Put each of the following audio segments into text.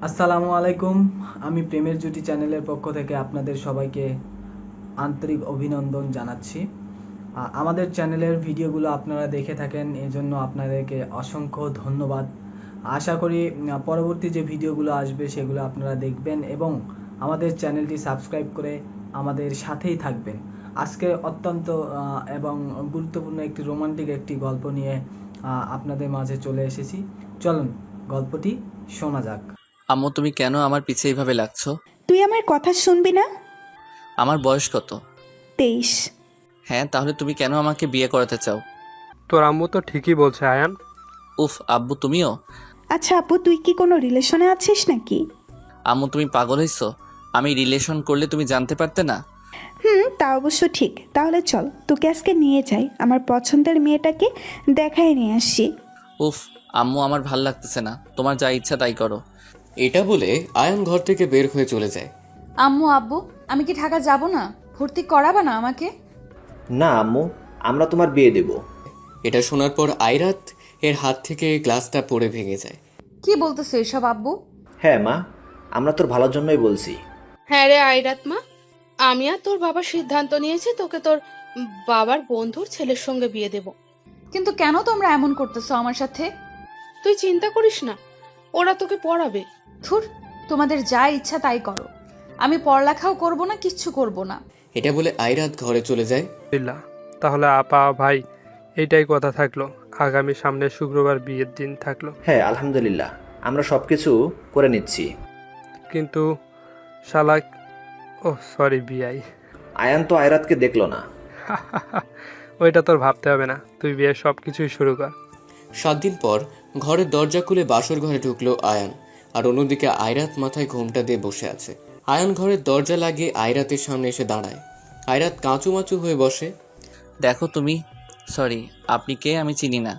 আসসালামু আলাইকুম। আমি প্রেমের জুটি চ্যানেলের পক্ষ থেকে আপনাদের সবাইকে আন্তরিক অভিনন্দন জানাচ্ছি। আমাদের চ্যানেলের ভিডিওগুলো আপনারা দেখে থাকেন, এজন্য আপনাদেরকে অসংখ্য ধন্যবাদ। আশা করি পরবর্তী যে ভিডিওগুলো আসবে সেগুলো আপনারা দেখবেন এবং আমাদের চ্যানেলটি সাবস্ক্রাইব করে আমাদের সাথেই থাকবেন। আজকে অত্যন্ত এবং গুরুত্বপূর্ণ একটি রোমান্টিক একটি গল্প নিয়ে আপনাদের মাঝে চলে এসেছি। চলুন গল্পটি শোনা যাক। আম্মু, তুমি কেন আমার পিছে এইভাবে লাগছো? তুই আমার কথা শুনবি না? আমার বয়স কত? 23। হ্যাঁ, তাহলে তুমি কেন আমাকে বিয়ে করাতে চাও? তোর আম্মু তো ঠিকই বলছে আয়ান। উফ, আব্বু তুমিও? আচ্ছা আপু, তুই কি কোনো রিলেশনে আছিস নাকি? আম্মু, তুমি পাগল হইছো? আমি রিলেশন করলে তুমি জানতে পারতে না? তা অবশ্য ঠিক। তাহলে চল, তোকে আজকে নিয়ে যাই, আমার পছন্দের মেয়েটাকে দেখাই নিয়ে আসি। উফ আম্মু, আমার ভাল লাগতেছে না, তোমার যা ইচ্ছা তাই করো। এটা বলে আয়ান ঘর থেকে বের হয়ে চলে যায়। আম্মু আব্বু, আমি কি ঢাকা যাব না? ভর্তি করাবা না আমাকে? না আম্মু, আমরা তোমার বিয়ে দেব। এটা শোনার পর আয়রাত এর হাত থেকে গ্লাসটা পড়ে ভেঙে যায়। কি বলতেছো এসব আব্বু? হ্যাঁ মা, আমরা তোর ভালোর জন্যই বলছি। হ্যাঁ রে আইরাত মা, আমি আর তোর বাবা সিদ্ধান্ত নিয়েছি তোকে তোর বাবার বন্ধুর ছেলের সঙ্গে বিয়ে দেব। কিন্তু কেন তোমরা এমন করতেছো আমার সাথে? তুই চিন্তা করিস না, ওরা তোকে পড়াবে। থুর, তোমাদের যা ইচ্ছা তাই করো, আমি পড়ালেখাও করব না, কিচ্ছু করব না। এটা বলে আয়রাত ঘরে চলে যায়। দিল্লা, তাহলে আপা ভাই, এইটাই কথা থাকলো। আগামী সামনের শুক্রবার বিয়ের দিন থাকলো। হ্যাঁ আলহামদুলিল্লাহ, আমরা সব কিছু করে নিচ্ছি। কিন্তু শালাক, ও সরি বিয়াই, আয়ান তো আয়রাতকে দেখলো না। ওইটা তোর ভাবতে হবে না, তুই বিয়ের সব কিছুই শুরু কর। 7 দিন পর ঘরের দরজা খুলে বাসর ঘরে ঢুকলো আয়ান, আর অন্যদিকে আয়রাত মাথায় ঘোমটা দিয়ে বসে আছে। আয়ান ঘরের দরজা লাগিয়ে আয়রাতের সামনে এসে দাঁড়ায়। আয়রাত কাঁচুমাচু হয়ে বসে। দেখো তুমি, সরি, আপনি কে আমি চিনি না,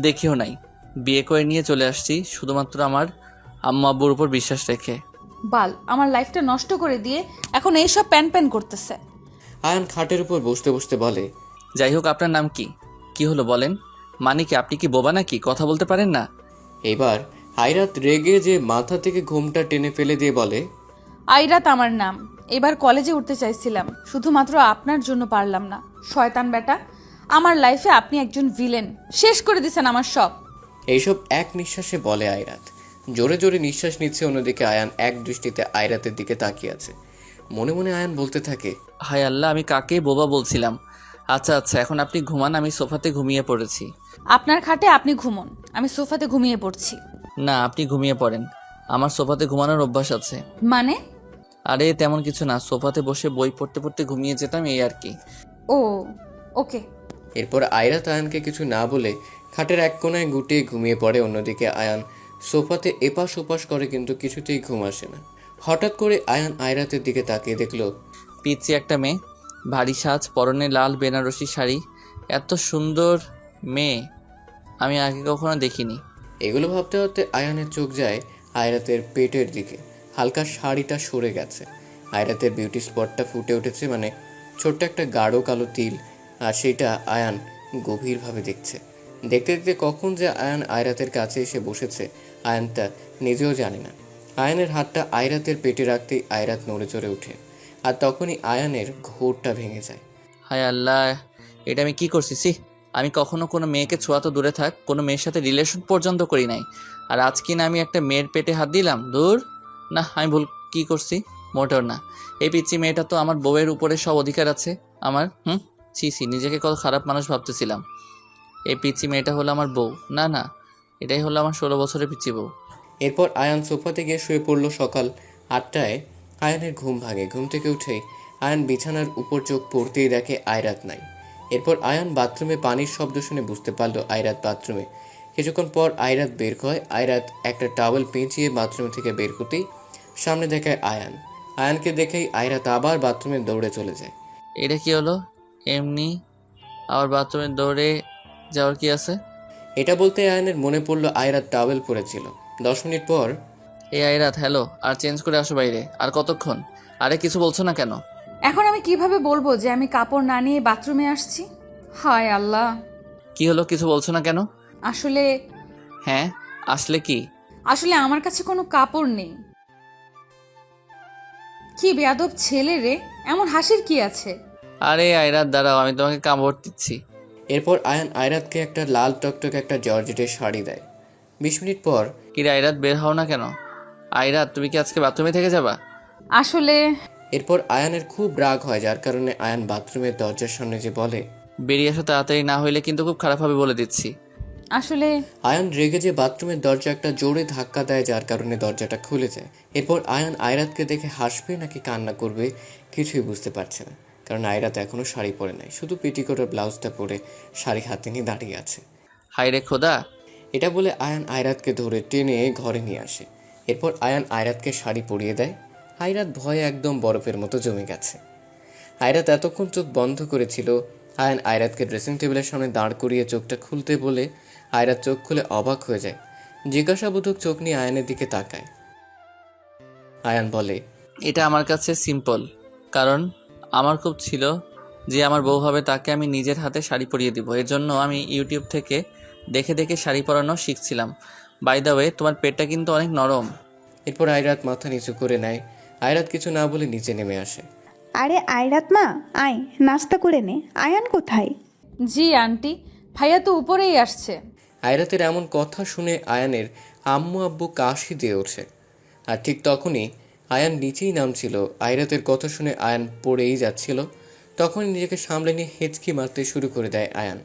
দেখিও নাই। বিয়ে করে নিয়ে চলে আসছি শুধুমাত্র আমার আম্মু আব্বুর উপর বিশ্বাস রেখে। বাল, আমার লাইফটা নষ্ট করে দিয়ে এখন এইসব প্যান প্যান করতেছে। আয়ান খাটের উপর বসতে বসতে বলে, যাই হোক, আপনার নাম কি? কি হলো বলেন? মানে কি, আপনি কি বোবা নাকি, কথা বলতে পারেন না? এবার আয়রাত রেগে যে মাথা থেকে ঘোমটা টেনে ফেলে দিয়ে বলে, আইরাত আমার নাম। এবার কলেজে উঠতে চাইছিলাম, শুধুমাত্র আপনার জন্য পারলাম না। শয়তান বেটা, আমার লাইফে আপনি একজন ভিলেন, শেষ করে দিছেন আমার সব। এইসব এক নিঃশ্বাসে বলে আয়রাত। জোরে জোরে নিঃশ্বাস নিচ্ছে, অন্যদিকে আয়ান এক দৃষ্টিতে আয়রাতের দিকে তাকিয়ে আছে। মনে মনে আয়ান বলতে থাকে, হায় আল্লাহ, আমি কাকে বোবা বলছিলাম। আচ্ছা আচ্ছা, এখন আপনি ঘুমান, আমি সোফাতে ঘুমিয়ে পড়েছি। আপনার খাটে আপনি ঘুমন, আমি সোফাতে ঘুমিয়ে পড়ছি। না, আপনি ঘুমিয়ে পড়েন, আমার সোফাতে ঘুমানোর অভ্যাস আছে। মানে? আরে তেমন কিছু না, সোফাতে বসে বই পড়তে পড়তে ঘুমিয়ে যেতাম, এই আর কি। ও, ওকে। এরপর আয়রাত আয়ানকে কিছু না বলে খাটের এক কোণায় গুটিয়ে ঘুমিয়ে পড়ে। অন্যদিকে আয়ান সোফাতে এপাশ ওপাশ করে, কিন্তু কিছুতেই ঘুম আসে না। হঠাৎ করে আয়ান আয়রাতের দিকে তাকিয়ে দেখলো পিচ্ছি একটা মেয়ে, ভারী সাজ, পরনে লাল বেনারসি শাড়ি, এত সুন্দর মেয়ে আমি আগে কখনো দেখিনি। এগুলো ভাবতে ভাবতে আয়ানের চোখ যায় আয়রাতের পেটের দিকে। হালকা শাড়িটা সরে গেছে, আয়রাতের বিউটি স্পটটা ফুটে উঠেছে, মানে ছোট্ট একটা গাঢ় কালো তিল, আর সেটা আয়ান গভীরভাবে দেখছে। দেখতে দেখতে কখন যে আয়ান আয়রাতের কাছে এসে বসেছে আয়ান তা নিজেও জানে না। আয়ানের হাতটা আয়রাতের পেটে রাখতেই আয়রাত নড়ে চড়ে ওঠে, আর তখনই আয়ানের ঘোরটা ভেঙে যায়। হায় আল্লাহ, এটা আমি কি করছি? সি, আমি কখনো কোনো মেয়েকে ছোঁয়া তো দূরে থাক, কোনো মেয়ের সাথে রিলেশন পর্যন্ত করি নাই, আর আজ কি না আমি একটা মেয়ের পেটে হাত দিলাম? দূর, না, আমি ভুল কি করছি? মোটেও না। এই পিচ্ছি মেয়েটা তো আমার বউয়ের উপরে সব অধিকার আছে আমার। ছি ছি, নিজেকে কত খারাপ মানুষ ভাবতেছিলাম। এই পিচ্ছি মেয়েটা হলো আমার বউ? না না, এটাই হলো আমার 16 বছরের পিচ্ছি বউ। এরপর আয়ান সোফাতে গিয়ে শুয়ে পড়ল। সকাল 8টায় আয়ানের ঘুম ভাঙে। ঘুম থেকে উঠেই আয়ান বিছানার উপর চোখ পড়তেই দেখে আয়রাত নাই। এরপর আয়ান বাথরুমে পানির শব্দ শুনে বুঝতে পারল আয়রাত বাথরুমে। কিছুক্ষণ পর আয়রাত বের হয়। আয়রাত একটা টাওয়েল পেঁচিয়ে বাথরুম থেকে বের করতেই সামনে দেখায় আয়ান। আয়ানকে দেখেই আয়রাত আবার বাথরুমে দৌড়ে চলে যায়। এটা কি হলো? এমনি আবার বাথরুমে দৌড়ে যাওয়ার কি আছে? এটা বলতে আয়ানের মনে পড়ল আয়রাত টাওয়েল পরেছিল। 10 মিনিট পর এই আইরাত, হ্যালো, আর চেঞ্জ করে আসো বাইরে। আর কতক্ষণ? আরে কিছু বলছো না কেন? এখন আমি কিভাবে বলবো যে আমি কাপড় না নিয়ে বাথরুমে আসছি? হায় আল্লাহ। কি হলো, কিছু বলছো না কেন? আসলে হ্যাঁ, আসলে কি? আসলে আমার কাছে কোনো কাপড় নেই। কি বেয়াদব ছেলে রে, এমন হাসির কি আছে? আরে আয়রাত দাঁড়াও, আমি তোমাকে কামড় দিচ্ছি। এরপর আয়ান আয়রাতকে একটা লাল টকটকে একটা জর্জেটের শাড়ি দেয়। 20 মিনিট পর কি রে আয়রাত, বের হও না কেন? আয়রাত, তুমি কি আজকে বাথরুমে থেকে যাবা? আসলে এরপর আয়ানের খুব রাগ হয়, যার কারণে আয়ান বাথরুমের দরজার সামনে যে বলে, বেরিয়ে আসো তাড়াতাড়ি, না হইলে কিন্তু খুব খারাপ হবে বলে দিচ্ছি। আসলে আয়ান রেগে যে বাথরুমের দরজা একটা জোরে ধাক্কা দেয়, যার কারণে দরজাটা খুলে যায়। এরপর আয়ান আয়রাতকে দেখে হাসবে নাকি কান্না করবে কিছুই বুঝতে পারছে না, কারণ আয়রাত এখনও শাড়ি পরে নাই, শুধু পেটিকোটের ব্লাউজটা পরে শাড়ি হাতে নিয়ে দাঁড়িয়ে আছে। হাই রে খোদা! এটা বলে আয়ান আয়রাতকে ধরে টেনে ঘরে নিয়ে আসে। এরপর আয়ান আয়রাতকে শাড়ি পরিয়ে দেয়। আয়রাত ভয়ে একদম বরফের মতো জমে গেছে। আয়রাত এতক্ষণ চোখ বন্ধ করেছিল। আয়ান আয়রাতকে ড্রেসিং টেবিলের সামনে দাঁড় করিয়ে চোখটা খুলতে বলে আয়রাত চোখ খুলে অবাক হয়ে যায়। জিজ্ঞাসাবোধক চোখ নিয়ে আয়ানের দিকে তাকায়। আয়ান বলে, এটা আমার কাছে সিম্পল, কারণ আমার খুব ছিল যে আমার বউ হবে তাকে আমি নিজের হাতে শাড়ি পরিয়ে দিব। এর জন্য আমি ইউটিউব থেকে দেখে দেখে শাড়ি পরানো শিখছিলাম। বাই দ্য ওয়ে, তোমার পেটটা কিন্তু অনেক নরম। এরপর আয়রাত মাথা নিচু করে নেয়। আয়রাত কিছু না বলে নিচে নেমে আসে। আরে আয়রাত মা, আয় নাস্তা করে নে। আয়ান কোথায়? জি আন্টি, ভাইয়া তো উপরেই আসছে। আয়রাতের এমন কথা শুনে আয়ানের আম্মু আব্বু কাশি দিয়ে ওঠে। আর ঠিক তখনই আয়ান নিচেই নামছিল। আয়রাতের কথা শুনে আয়ান পড়েই যাচ্ছিল। তখনই নিজেকে সামলে নিয়ে হেঁচকি মারতে শুরু করে দেয় আয়ান।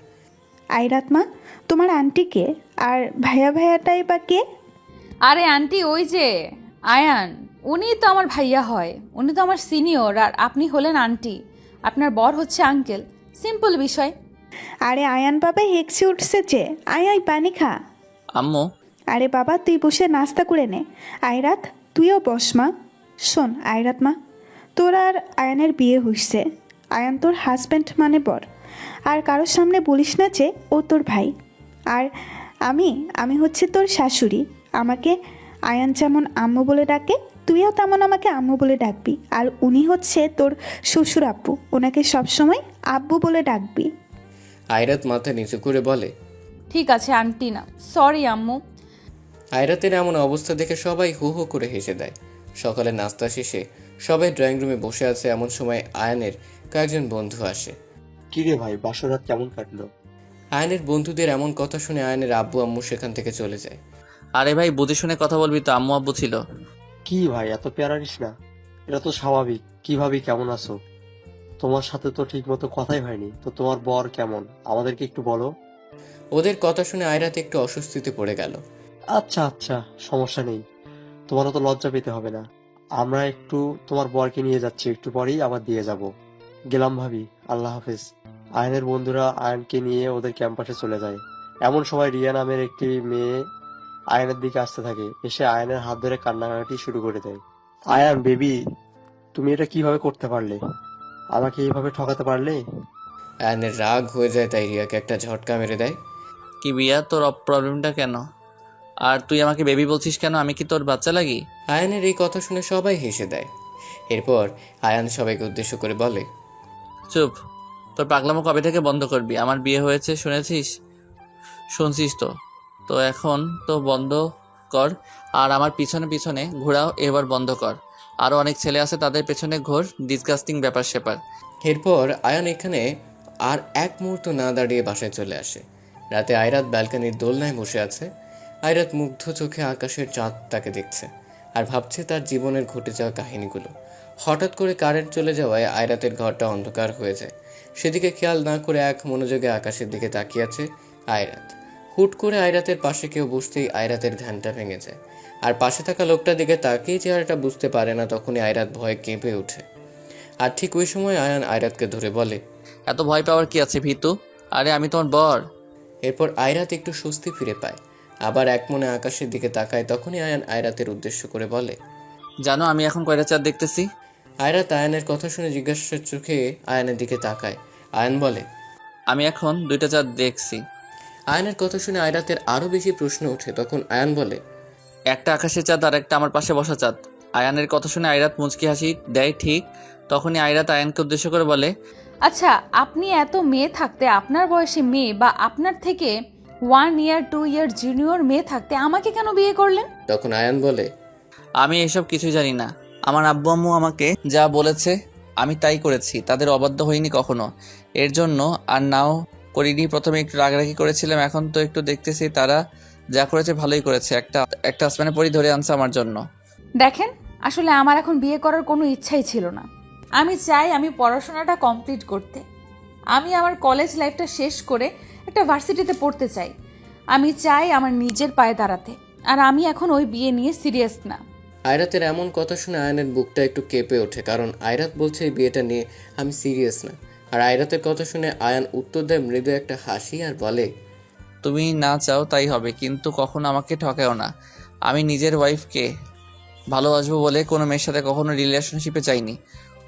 আয়রাত মা, তোমার আন্টি কে? আর ভাইয়া ভাইয়াটাই বা কে? আরে আন্টি, ওই যে আয়ান, উনি তো আমার ভাইয়া হয়। উনি তো আমার সিনিয়র, আর আপনি হলেন আন্টি। আপনার বর হচ্ছে আঙ্কেল। সিম্পল বিষয়। আরে আয়ান বাবা হেঁকছে উঠছে যে, আয় আয় পানি খা। আম্মু, আরে বাবা তুই বসে নাস্তা করে নে। আয়রাত তুইও বস মা। শোন আয়রাত মা, তোর আর আয়ানের বিয়ে হইছে। আয়ান তোর হাজব্যান্ড মানে বর। আর কারোর সামনে বলিস না যে ও তোর ভাই। আর আমি আমি হচ্ছে তোর শাশুড়ি। আমাকে আয়ান যেমন আম্মু বলে ডাকে, তুইও তেমন আমাকে আম্মু বলে ডাকবি। আর উনি হচ্ছে তোর শ্বশুর আব্বু, ওনাকে সবসময় আব্বু বলে ডাকবি। আয়রাত মাথা নিচু করে বলে, ঠিক আছে আন্টি, না সরি আম্মু। আয়রাতের এমন অবস্থা দেখে সবাই হো হো করে হেসে দেয়। সকালে নাস্তা শেষে সবাই ড্রয়িং রুমে বসে আছে, এমন সময় আয়ানের কয়েকজন বন্ধু আসে। কি রে ভাই, বাসরাত কেমন কাটলো? আয়ানের বন্ধুদের এমন কথা শুনে আয়ানের আব্বু আম্মু সেখান থেকে চলে যায়। আরে ভাই বুঝে শুনে কথা বলবি তো, আম্মু আব্বু ছিল। কি ভাই এত প্যারা নিস না, এটা তো স্বাভাবিক। কি ভাবি কেমন আছো? তোমার সাথে তো ঠিক মতো কথাই হয়নি। তো তোমার বর কেমন, আমাদেরকে একটু বলো। ওদের কথা শুনে আয়রাত একটু অস্বস্তিতে পড়ে গেল। আচ্ছা আচ্ছা, সমস্যা নেই, তোমারও তো লজ্জা পেতে হবে না। আমরা একটু তোমার বরকে নিয়ে যাচ্ছি, একটু পরেই আবার দিয়ে যাব। গেলাম ভাবি, আল্লাহ হাফেজ। আয়নের বন্ধুরা আয়নকে নিয়ে ওদের ক্যাম্পাসে চলে যায়। এমন সময় রিয়া নামের একটি মেয়ে আয়নের দিকে আসতে থাকে। এসে আয়নের হাত ধরে কান্নাকাটি শুরু করে দেয়। আয়ান বেবি, তুমি এটা কিভাবে করতে পারলে? আমাকে এইভাবে ঠকাতে পারলে? আয়নের রাগ হয়ে যায়, তাই রিয়াকে একটা ঝটকা মেরে দেয়। কি বিয়া, তোর প্রবলেমটা কেন? আর তুই আমাকে বেবি বলছিস কেন? আমি কি তোর বাচ্চা লাগি? আয়ানের এই কথা শুনে সবাই হেসে দেয়। এরপর আয়ান সবাইকে উদ্দেশ্য করে বলে, চুপ, তোর পাগলামো কবে থেকে বন্ধ করবি? আমার বিয়ে হয়েছে শুনেছিস? শুনছিস তো? তো এখন তো বন্ধ কর, আর আমার পিছনে পিছনে ঘোরাও এবার বন্ধ কর। আরও অনেক ছেলে আছে, তাদের পেছনে ঘোর। ডিসগাস্টিং ব্যাপার স্যাপার। এরপর আয়ান এখানে আর এক মুহূর্ত না দাঁড়িয়ে বাসায় চলে আসে। রাতে আয়রাত ব্যালকনির দোলনায় বসে আছে। আয়রাত মুগ্ধ চোখে আকাশের চাঁদটাকে দেখছে আর ভাবছে তার জীবনের ঘটে যাওয়া কাহিনীগুলো। হঠাৎ করে কারেন্ট চলে যাওয়ায় আয়রাতের ঘরটা অন্ধকার হয়ে যায়। সেদিকে খেয়াল না করে এক মনোযোগে আকাশের দিকে তাকিয়ে আছে আয়রাত। হুট করে আয়রাতের পাশে কেউ বসতেই আয়রাতের ধ্যানটা ভেঙে যায়। আর পাশে থাকা লোকটার দিকে তাকিয়ে চেহারাটা বুঝতে পারে না, তখনই আয়রাত ভয়ে কেঁপে ওঠে। আর ঠিক ওই সময় আয়ান আয়রাতকে ধরে বলে, এত ভয় পাওয়ার কি আছে ভিতু? আরে আমি তোমার বর। এরপর আয়রাত একটু স্বস্তি ফিরে পায়। আবার এক মনে আকাশের দিকে তাকায়। তখনই আয়ান আয়রাতের উদ্দেশ্য করে বলে, জানো আমি এখন কয়টা চাঁদ দেখতেছি? আয়রাত আয়ানের কথা শুনে জিজ্ঞাসার চোখে আয়ানের দিকে তাকায়। আয়ান বলে, আমি এখন 2টা চাঁদ দেখছি। আয়ানের কথা শুনে আয়রাতের আরো বেশি প্রশ্ন ওঠে। তখন আয়ান বলে, একটা আকাশের চাঁদ আর একটা আমার পাশে বসা চাঁদ। আয়ানের কথা শুনে আয়রাত মুচকি হাসি দেয়। ঠিক তখনই আয়রাত আয়ানকে উদ্দেশ্য করে বলে, আচ্ছা, আপনি এত মেয়ে থাকতে, আপনার বয়সী মেয়ে বা আপনার থেকে 1 ইয়ার 2 ইয়ার জুনিয়র মেয়ে থাকতে আমাকে কেন বিয়ে করলেন? তখন আয়ান বলে, আমি এসব কিছুই জানি না। আমার আব্বু আম্মু আমাকে যা বলেছে আমি তাই করেছি, তাদের অবাধ্য হইনি কখনো। এর জন্য আর নাও করিনি। প্রথমে একটু রাগারাগি করেছিলাম, এখন তো একটু দেখতেছি তারা যা করেছে ভালোই করেছে। একটা আসমানের পরি ধরে আনছে আমার জন্য। দেখেন, আসলে আমার এখন বিয়ে করার কোনো ইচ্ছাই ছিল না। আমি চাই আমি পড়াশোনাটা কমপ্লিট করতে। আমি আমার কলেজ লাইফটা শেষ করে একটা ভার্সিটিতে পড়তে চাই। আমি চাই আমার নিজের পায়ে দাঁড়াতে। আর আমি এখন ওই বিয়ে নিয়ে সিরিয়াস না। আয়রাতের এমন কথা শুনে আয়ানের বুকটা একটু কেঁপে ওঠে, কারণ আয়রাত বলছে এই বিয়েটা নিয়ে আমি সিরিয়াস না। আর আয়রাতের কথা শুনে আয়ান উত্তর দেয় মৃদু একটা হাসি আর বলে, তুমি না চাও তাই হবে, কিন্তু কখনো আমাকে ঠকাও না। আমি নিজের ওয়াইফকে ভালোবাসবো বলে কোনো মেয়ের সাথে কখনো রিলেশনশিপে চাইনি,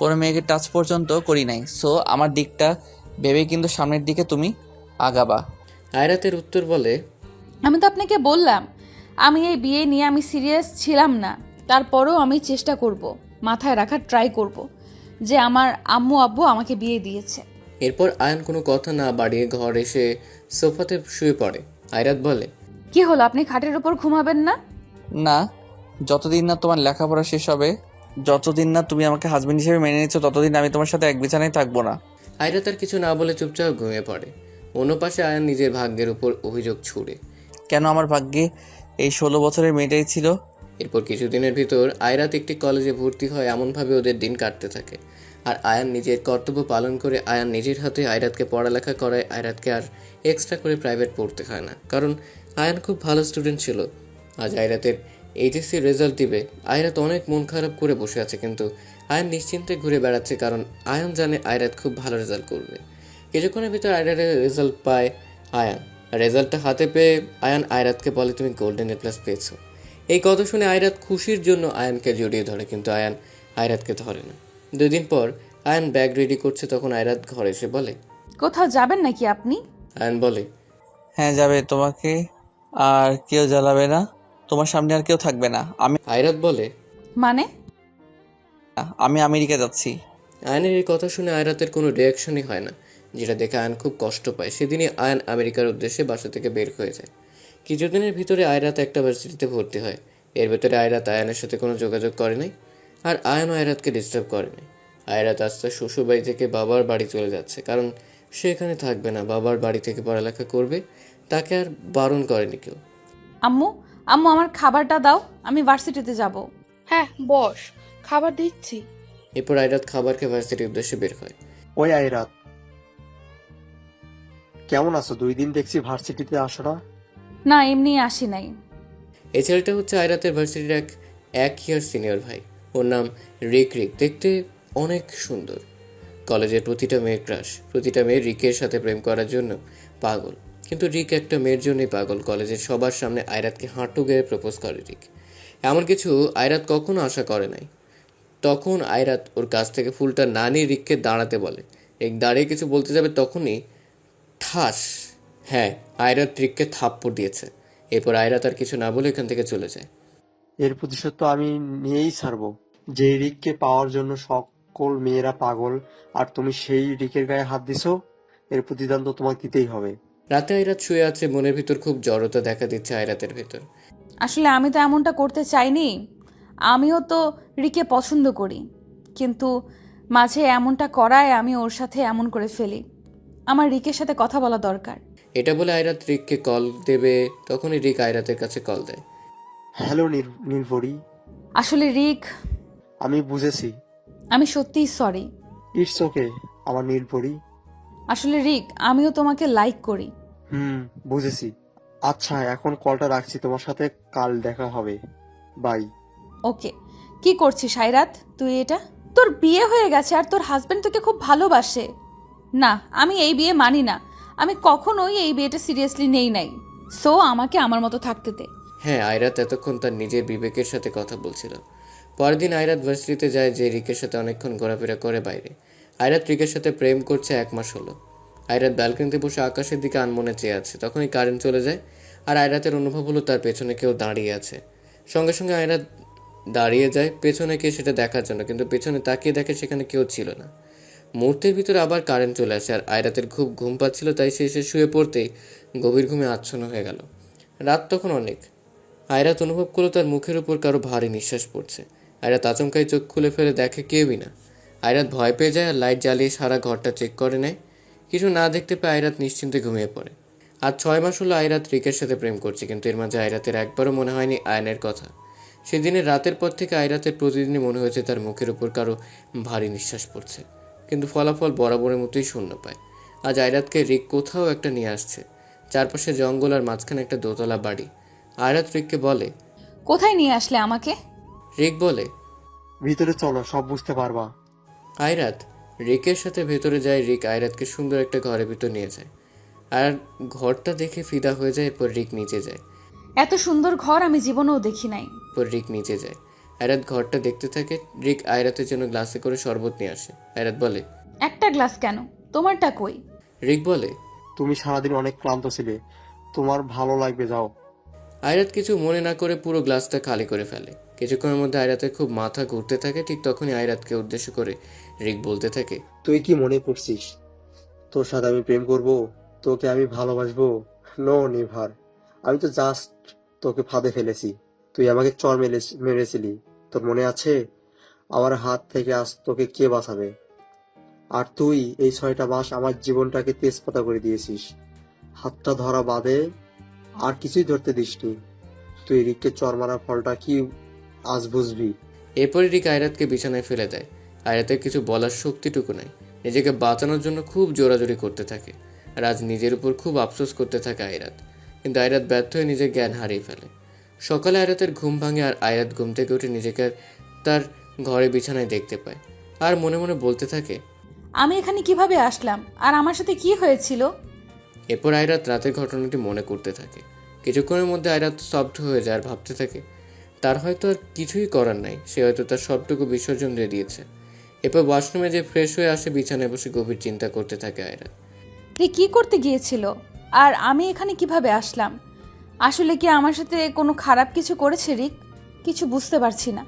কোনো মেয়েকে টাচ পর্যন্ত করি নাই। সো আমার দিকটা ভেবে কিন্তু সামনের দিকে তুমি আগাবা। আয়রাতের উত্তর বলে, আমি তো আপনাকে বললাম আমি এই বিয়ে নিয়ে আমি সিরিয়াস ছিলাম না। তারপরেও আমি চেষ্টা করব, মাথায় রাখার ট্রাই করব যে আমার আম্মু আব্বু আমাকে বিয়ে দিয়েছে। এরপর আয়ান কোনো কথা না বাড়িয়ে ঘর এসে সোফাতে শুয়ে পড়ে। আয়রাত বলে, কি হলো, আপনি খাটের উপর ঘুমাবেন না? না, যতদিন না তোমার লেখাপড়া শেষ হবে, যতদিন না তুমি আমাকে হাজবেন্ড হিসেবে মেনে নিচ্ছ, ততদিন আমি তোমার সাথে এক বিছানায় থাকবো না। আয়রাত আর কিছু না বলে চুপচাপ ঘুমিয়ে পড়ে। অন্য পাশে আয়ান নিজের ভাগ্যের উপর অভিযোগ ছুড়ে। কেন আমার ভাগ্যে এই 16 বছরের মেয়েটাই ছিল? এরপর কিছুদিনের ভিতর আয়রাত একটি কলেজে ভর্তি হয়। এমনভাবে ওদের দিন কাটতে থাকে। আর আয়ান নিজের কর্তব্য পালন করে আয়ান নিজের হাতে আয়রাতকে পড়ালেখা করায়। আয়রাতকে আর এক্সট্রা করে প্রাইভেট পড়তে হয় না, কারণ আয়ান খুব ভালো স্টুডেন্ট ছিল। আজ আয়রাতের এইচএসসি রেজাল্ট দিবে। আয়রাত অনেক মন খারাপ করে বসে আছে, কিন্তু আয়ান নিশ্চিন্তে ঘুরে বেড়াচ্ছে, কারণ আয়ান জানে আয়রাত খুব ভালো রেজাল্ট করবে। কিছুক্ষণের ভিতর আয়রাতের রেজাল্ট পায় আয়ান। রেজাল্টটা হাতে পেয়ে আয়ান আয়রাতকে বলে, তুমি গোল্ডেন এ প্লাস পেয়েছো। এই কথা শুনে আয়রাত খুশির জন্য আয়ানকে জড়িয়ে ধরে, কিন্তু আয়ান আয়রাতকে ধরে না। 2 দিন পর আয়ান ব্যাগ রেডি করছে, তখন আয়রাত ঘরে এসে বলে, কোথাও যাবেন নাকি আপনি? আয়ান বলে, হ্যাঁ যাবে, তোমাকে আর কেউ জ্বালাবে না, তোমার সামনে আর কেউ থাকবে না। আয়রাত বলে, মানে? আমি আমেরিকা যাচ্ছি। আয়ানের এই কথা শুনে আয়রাতের কোনো রিয়াকশনই হয় না, যেটা দেখে আয়ান খুব কষ্ট পায়। সেদিনই আয়ান আমেরিকার উদ্দেশ্যে বাসা থেকে বের হয়ে যায়। কিছুদিনের ভিতরে আয়রাত একটা ভার্সিটিতে ভর্তি হয়। এর ভেতরে আয়রাত আয়ানের সাথে কোনো যোগাযোগ করে নাই, আর আয়ানও আয়রাতকে ডিস্টার্ব করে নাই। আয়রাত আস্তে শ্বশুরবাড়ি থেকে বাবার বাড়ি চলে যাচ্ছে, কারণ সে এখানে থাকবে না, বাবার বাড়ি থেকে পড়ালেখা করবে। তাকে আর বারণ করেনি কেউ। আম্মু, আম্মু আমার খাবারটা দাও, আমি ভার্সিটিতে যাব। হ্যাঁ বস, খাবার দিচ্ছি। এরপর আয়রাত খাবার খেয়ে ভার্সিটির উদ্দেশ্যে বের হয়। ওই আয়রাত, কেমন আছো? 2 দিন দেখছি ভার্সিটিতে আসো না। না, এমনি আসি নাই। এই ছেলেটা হচ্ছে আয়রাতের ভার্সিটির এক ইয়ার সিনিয়র ভাই। ওর নাম রিক। দেখতে অনেক সুন্দর। কলেজের প্রতিটা মেয়ের ক্রাশ। প্রতিটা মেয়ে রিকের সাথে প্রেম করার জন্য পাগল, কিন্তু রিক একটা মেয়ের জন্যই পাগল। কলেজের সবার সামনে আয়রাতকে হাঁটু গেড়ে প্রপোজ করে রিক। এমন কিছু আয়রাত কখনো আশা করে নাই। তখন আয়রাত ওর কাছ থেকে ফুলটা না নিয়ে রিককে দাঁড়াতে বলে। রিক দাঁড়িয়ে কিছু বলতে যাবে, তখনই ঠাস, হ্যাঁ, আয়রাত রিককে থাপ্পড় দিয়েছে। এরপর আয়রাত আর কিছু না বলে এখান থেকে চলে যায়। এর প্রতিশোধ তো আমি নিয়েই ছাড়বো। যে রিককে পাওয়ার জন্য সকল মেয়েরা পাগল, আর তুমি সেই রিকের গায়ে হাত দিছো, এর প্রতিদান তো তোমাকে দিতেই হবে। রাতে আয়রাত শুয়ে আছে, মনের ভিতর খুব জড়তা দেখা দিচ্ছে আয়রাতের ভিতর। আসলে আমি তো এমনটা করতে চাইনি। আমিও তো রিকে পছন্দ করি, কিন্তু মাঝে এমনটা করায় আমি ওর সাথে এমন করে ফেলি। আমার রিকের সাথে কথা বলা দরকার। এটা বলে আয়রাত রিককে কল দেবে, তখনই রিক আয়রাতের কাছে কল দেয়। হ্যালো নীলপরি। আসলে রিক, আমি বুঝেছি। আমি সত্যিই সরি। ইটস ওকে আমার নীলপরি। আসলে রিক, আমিও তোমাকে লাইক করি। বুঝেছি। আচ্ছা, এখন কলটা রাখছি, তোমার সাথে কাল দেখা হবে। বাই। ওকে। কি করছিস আয়রাত তুই? এটা তোর বিয়ে হয়ে গেছে আর তোর হাজবেন্ড তোকে খুব ভালোবাসে। না, আমি এই বিয়ে মানি না। আমি কখনোই এই বিয়েটা সিরিয়াসলি নেই নাই। সো আমাকে আমার মতো থাকতে দে। হ্যাঁ, আয়রাত এতক্ষণ তার নিজের বিবেকের সাথে কথা বলছিল। পরের দিন আয়রাত ভার্সিটিতে যায়, যে রিকের সাথে অনেকক্ষণ ঘোরাফেরা করে বাইরে। আয়রাত রিকের সাথে প্রেম করছে 1 মাস হলো। আয়রাত ব্যালকনিতে বসে আকাশের দিকে আনমনে চেয়ে আছে, তখনই কারেন্ট চলে যায়। আর আয়রাতের অনুভব হলো তার পেছনে কেউ দাঁড়িয়ে আছে। সঙ্গে সঙ্গে আয়রাত দাঁড়িয়ে যায় পেছনে কে সেটা দেখার জন্য, কিন্তু পেছনে তাকিয়ে দেখে সেখানে কেউ ছিল না। মুহূর্তের ভিতরে আবার কারেন্ট চলে আসে, আর আয়রাতের খুব ঘুম পাচ্ছিল, তাই সে এসে শুয়ে পড়তেই গভীর ঘুমে আচ্ছন্ন হয়ে গেল। রাত তখন অনেক। আয়রাত অনুভব করলো তার মুখের উপর কারো ভারী নিঃশ্বাস পড়ছে। আয়রাত আচমকাই চোখ খুলে ফেলে দেখে কেউই না। আয়রাত ভয় পেয়ে যায় আর লাইট জ্বালিয়ে সারা ঘরটা চেক করে নেয়। কিছু না দেখতে পেয়ে আয়রাত নিশ্চিন্তে ঘুমিয়ে পড়ে। আজ 6 মাস হলো আয়রাত রিকের সাথে প্রেম করছে, কিন্তু এর মাঝে আয়রাতের একবারও মনে হয়নি আয়নের কথা। সেদিনের রাতের পর থেকে আয়রাতের প্রতিদিনই মনে হয়েছে তার মুখের উপর কারো ভারী নিঃশ্বাস পড়ছে, কিন্তু ফলাফল বরাবরের মতোই শূন্য পায়। আজ আয়রাতকে রিক কোথাও একটা নিয়ে আসছে, চারপাশে জঙ্গল আর মাঝখানে একটা দোতলা বাড়ি। আয়রাত রিককে বলে, কোথায় নিয়ে আসলে আমাকে? রিক বলে, ভিতরে চলো, সব বুঝতে পারবা। আয়রাত রিকের সাথে ভেতরে যায়। রিক আয়রাতকে সুন্দর একটা ঘরের ভিতর নিয়ে যায়, আর ঘরটা দেখে ফিদা হয়ে যায়। এরপর রিক নিচে যায়। এত সুন্দর ঘর আমি জীবনেও দেখি নাই। এরপর রিক নিচে যায়। আয়রাত ঘরটা দেখতে থাকে। রিক আয়রাতের জন্য গ্লাসে করে শরবত নিয়ে আসে। আয়রাত বলে, একটা গ্লাস কেন? তোমারটা কই? রিক বলে, তুমি সারাদিন অনেক ক্লান্ত ছিলে, তোমার ভালো লাগবে, যাও। আয়রাত কিছু মনে না করে পুরো গ্লাসটা খালি করে ফেলে। কিছুক্ষণের মধ্যে আয়রাতের খুব মাথা ঘুরতে থাকে। ঠিক তখনই আয়রাতকে উদ্দেশ্য করে রিক বলতে থাকে, তুই কি মনে করছিস তোর সাথে আমি প্রেম করব, তোকে আমি ভালোবাসবো? No never. আমি তো জাস্ট তোকে ফাঁদে ফেলেছি। তুই আমাকে চর মেরেছিলি, তোর মনে আছে? আমার হাত থেকে আজ তোকে কে বাঁচাবে? আর তুই এই 6টা মাস আমার জীবনটাকে তেজপাতা করে দিয়েছিস। হাতটা ধরা বাদে আর কিছুই ধরতে দিসনি। তুই রিককে চর মারার ফলটা কি আজ বুঝবি? এরপরে রিক আয়রাতকে বিছানায় ফেলে দেয়। আয়রাতের কিছু বলার শক্তিটুকু নাই। নিজেকে বাঁচানোর জন্য খুব জোরাজোরি করতে থাকে। আর আজ নিজের উপর খুব আফসোস করতে থাকে আয়রাত, কিন্তু আয়রাত ব্যর্থ হয়ে নিজের জ্ঞান হারিয়ে ফেলে। সকালে আয়রাতের ঘুম ভাঙে আর আয়রাত ঘুম থেকে উঠে নিজেকে তার ঘরে বিছানায় দেখতে পায়, আর মনে মনে বলতে থাকে, আমি এখানে কিভাবে আসলাম আর আমার সাথে কি হয়েছিল? এরপর আয়রাত রাতের ঘটনাটি মনে করতে থাকে। কিছুক্ষণের মধ্যে আয়রাত স্তব্ধ হয়ে যায় আর ভাবতে থাকে, তার হয়তো আর কিছুই করার নাই, সে হয়তো তার সবটুকু বিসর্জন দিয়ে দিয়েছে। এরপর ওয়াশরুমে যে ফ্রেশ হয়ে আসে, বিছানায় বসে গভীর চিন্তা করতে থাকে আয়রাত। কি করতে গিয়েছিল আর আমি এখানে কিভাবে আসলাম? আসলে কি আমার সাথে কোনো খারাপ কিছু করেছে রিক? কিছু বুঝতে পারছি না।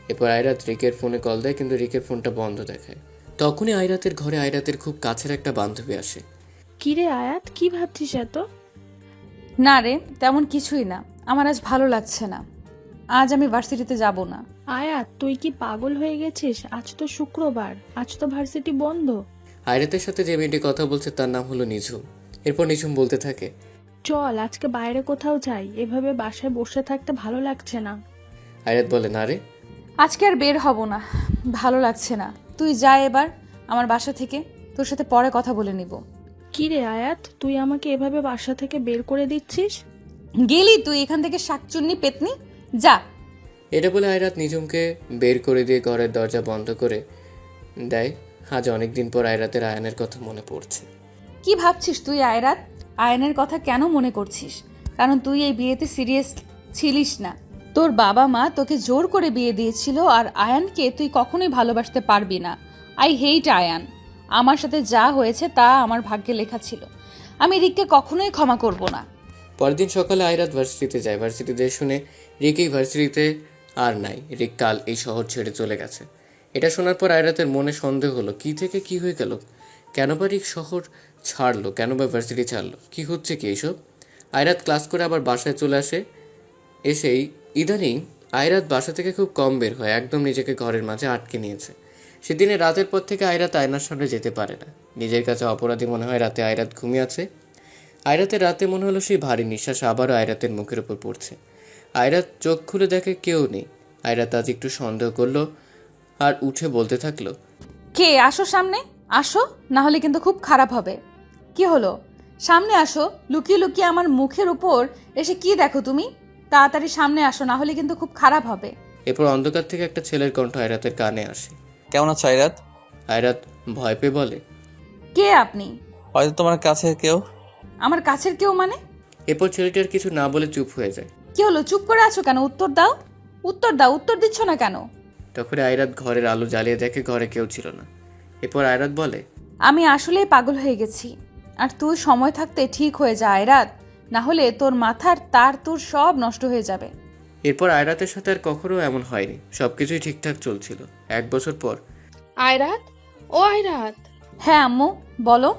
এরপর আয়রাত রিকের ফোনে কল দেয়, কিন্তু রিকের ফোনটা বন্ধ দেখায়। তখনই আয়রাতের ঘরে আয়রাতের খুব কাছের একটা বান্ধবী আসে। কিরে আয়াত, কি ভাবছিস এত? না রে, তেমন কিছুই না। আমার আজ ভালো লাগছে না। আজ আমি ভার্সিটিতে যাব না। আয়াত, তুই কি পাগল হয়ে গেছিস? আজ তো শুক্রবার, আজ তো ভার্সিটি বন্ধ। আয়রাতের সাথে যে মেয়েটি কথা বলছে তার নাম হলো নিঝুম। এরপর নিঝুম বলতে থাকে, চল আজকে বাইরে কোথাও যাই, এভাবে বাসায় বসে থাকতে ভালো লাগছে না। আয়রাত বলে, না রে, আজকে আর বের হব না, ভালো লাগছে না। তুই যা এবার আমার বাসা থেকে, তোর সাথে পরে কথা বলে নিব। কিরে আয়াত, তুই আমাকে এভাবে বাসা থেকে বের করে দিচ্ছিস? গেলি তুই এখান থেকে, শাকচুন্নি পেতনি, যা। এটা বলে আয়রাত নিঝুমকে বের করে দিয়ে ঘরের দরজা বন্ধ করে দেয়। আজ অনেকদিন পর আয়রাতের আয়নের কথা মনে পড়ছে। কি ভাবছিস তুই আয়রাত? আয়নের কথা কেন মনে করছিস? কারণ তুই এই বিয়েতে সিরিয়াস ছিলিস না। তোর বাবা মা তোকে জোর করে বিয়ে দিয়েছিল, আর আয়ানকে তুই কখনোই ভালোবাসতে পারবি না। I hate Ayaan. আমার সাথে যা হয়েছে তা আমার ভাগ্যে লেখা ছিল। আমি রিককে কখনোই ক্ষমা করব না। পরের দিন সকালে আয়রাত ভার্সিটিতে যায়। ভার্সিটিতে শুনে রিক এই ভার্সিটিতে আর নাই। রিক কাল এই শহর ছেড়ে চলে গেছে। এটা শোনার পর আয়রাতের মনে সন্দেহ হলো, কি থেকে কি হয়ে গেল? কেন বা রিক শহর ছাড়লো? কেন বা ভার্সিটি ছাড়লো? কি হচ্ছে কি এইসব? আয়রাত ক্লাস করে আবার বাসায় চলে আসে। এসেই ইদানিং আয়রাত বাসা থেকে খুব কম বের হয়, একদম নিজেকে ঘরের মাঝে আটকে নিয়েছে। সেদিনে রাতের পর থেকে আয়রাত আয়নার সামনে যেতে পারে না। নিজের কাছে অপরাধী মনে হয়। রাতে আয়রাত ঘুমিয়ে আছে। আয়রাতের রাতে মনে হলো সেই ভারী নিঃশ্বাস আবারও আয়রাতের মুখের উপর পড়ছে। আয়রাত চোখ খুলে দেখে কেউ নেই। আয়রাত আজ একটু সন্দেহ করলো আর উঠে বলতে থাকলো, কে? আসো সামনে, আসো, না হলে কিন্তু খুব খারাপ হবে। কি হলো? সামনে আসো। লুকিয়ে লুকিয়ে আমার মুখের উপর এসে কি দেখো তুমি? তাড়াতাড়ি সামনে আসো, না হলে কিন্তু খুব খারাপ হবে। এরপর অন্ধকার থেকে একটা ছেলের কণ্ঠ আয়রাতের কানে আসে। কেমন আছো আয়রাত? আয়রাত ভয় পেয়ে বলে, কে আপনি? হয়তো তোমার কাছে কেউ। আমার কাছের কেউ মানে? এরপর ছেলেটার কিছু না বলে চুপ হয়ে যায়। কি হলো? চুপ করে আছো কেন? উত্তর দাও, উত্তর দাও। উত্তর দিচ্ছ না কেন? তখন আয়রাত ঘরের আলো জ্বালিয়ে দেখে ঘরে কেউ ছিল না। এরপর আয়রাত বলে, আমি আসলেই পাগল হয়ে গেছি। আর তুই সময় থাকতে ঠিক হয়ে যা আয়রাত, না হলে তোর মাথার তার তোর সব নষ্ট হয়ে যাবে। এরপর আয়রাতের সাথে আর কখনো এমন হয়নি। সবকিছুই ঠিকঠাক চলছিল। 1 বছর পর আয়রাত, ও আয়রাত, হ্যাঁ আম্মু, বলো।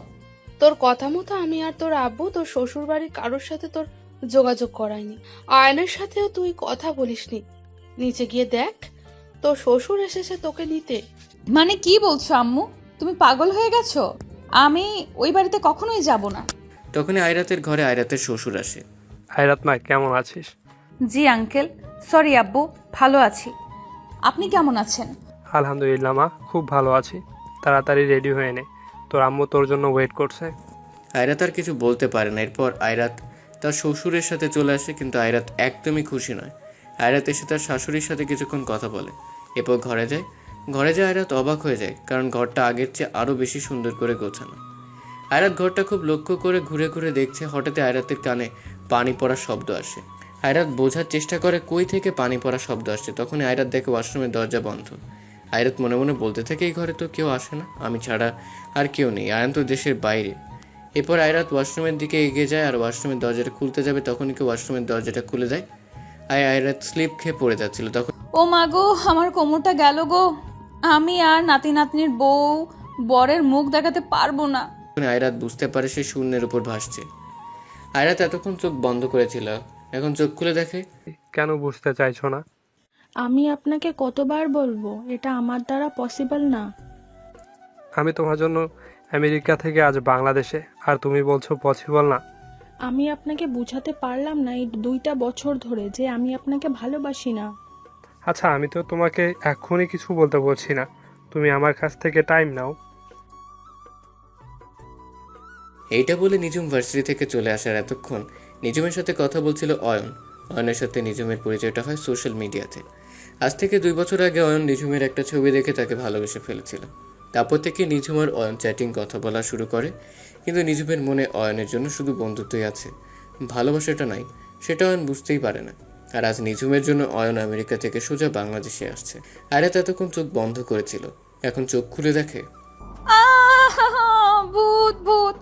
তোর কথা মতো আমি আর তোর আব্বু তোর শ্বশুর বাড়ির কারোর সাথে তোর যোগাযোগ করায়নি। আয়নের সাথেও তুই কথা বলিসনি। নিচে গিয়ে দেখ, তোর শ্বশুর এসেছে তোকে নিতে। মানে কি বলছো আম্মু? তুমি পাগল হয়ে গেছো? আমি ওই বাড়িতে কখনোই যাব না। তখনই আয়রাতের ঘরে আয়রাতের শ্বশুর আসে। আয়রাত মা, কেমন আছিস? জি আঙ্কেল, সরি আব্বু, ভালো আছি। আপনি কেমন আছেন? আলহামদুলিল্লাহ মা, খুব ভালো আছি। তাড়াতাড়ি রেডি হয়ে নে, তোর আম্মু তোর জন্য ওয়েট করছে। আয়রাত আর কিছু বলতে পারে না। এরপর আয়রাত তার শ্বশুরের সাথে চলে আসে, কিন্তু আয়রাত একদমই খুশি নয়। আয়রাত এসে তার শাশুড়ির সাথে কিছুক্ষণ কথা বলে, এরপর ঘরে যায়। আয়রাত অবাক হয়ে যায়, কারণ ঘরটা আগের চেয়ে আরও বেশি সুন্দর করে গোছানো। আয়রাত ঘরটা খুব লক্ষ্য করে ঘুরে ঘুরে দেখছে। হঠাৎ আয়রাতের কানে পানি পড়ার শব্দ আসে। আয়রাত বোঝার চেষ্টা করে কই থেকে পানি পড়ার শব্দ আসছে। তখন আয়রাত দেখে ওয়াশরুমের দরজা বন্ধ। আয়রাত মনে মনে বলতে থাকে, এই ঘরে তো কেউ আসে না, আমি ছাড়া আর কেউ নেই, আয়ান তো দেশের বাইরে। এরপর আয়রাত ওয়াশরুমের দিকে এগিয়ে যায় আর ওয়াশরুমের দরজাটা খুলতে যাবে, তখনই কেউ ওয়াশরুমের দরজাটা খুলে দেয়। আয়রাত স্লিপ খেয়ে পড়ে যাচ্ছিল। তখন ও মা গো, আমার কোমরটা গেল গো। আমি আর নাতি নাতনির বরের মুখ দেখাতে পারবো না। আয়রাত বুঝতে পারে সে শূন্যের উপর ভাসছে। আয়রাত এতক্ষণ চোখ বন্ধ করেছিল, এখন চোখ খুলে দেখে। কেন বুঝতে চাইছো না? আমি আপনাকে কতবার বলবো, এটা আমার দ্বারা পসিবল না। আমি তোমার জন্য আমেরিকা থেকে আজ বাংলাদেশে, আর তুমি বলছো পসিবল না? আমি আপনাকে বুঝাতে পারলাম না এই 2টা বছর ধরে যে আমি আপনাকে ভালোবাসি না। আচ্ছা, আমি তো তোমাকে এক্ষুনি কিছু বলতে বলছি না, তুমি আমার কাছ থেকে টাইম নাও। এইটা বলে নিজুম ভার্সিটি থেকে চলে আসার এতক্ষণ নিজুমের সাথে কথা বলছিল অয়ন। অয়নের সাথে নিজুমের পরিচয়টা হয় সোশ্যাল মিডিয়াতে। আজ থেকে 2 বছর আগে অয়ন নিজুমের একটা ছবি দেখে তাকে ভালোবেসে ফেলেছিল। তারপর থেকে নিজুম আর অয়ন চ্যাটিং কথা বলা শুরু করে, কিন্তু নিজুমের মনে অয়নের জন্য শুধু বন্ধুত্বই আছে, ভালোবাসাটা নাই, সেটা অয়ন বুঝতেই পারে না। আর আজ নিজুমের জন্য অয়ন আমেরিকা থেকে সোজা বাংলাদেশে আসছে। আয়রাত এতক্ষণ চোখ বন্ধ করেছিল, এখন চোখ খুলে দেখে। ভূত ভূত।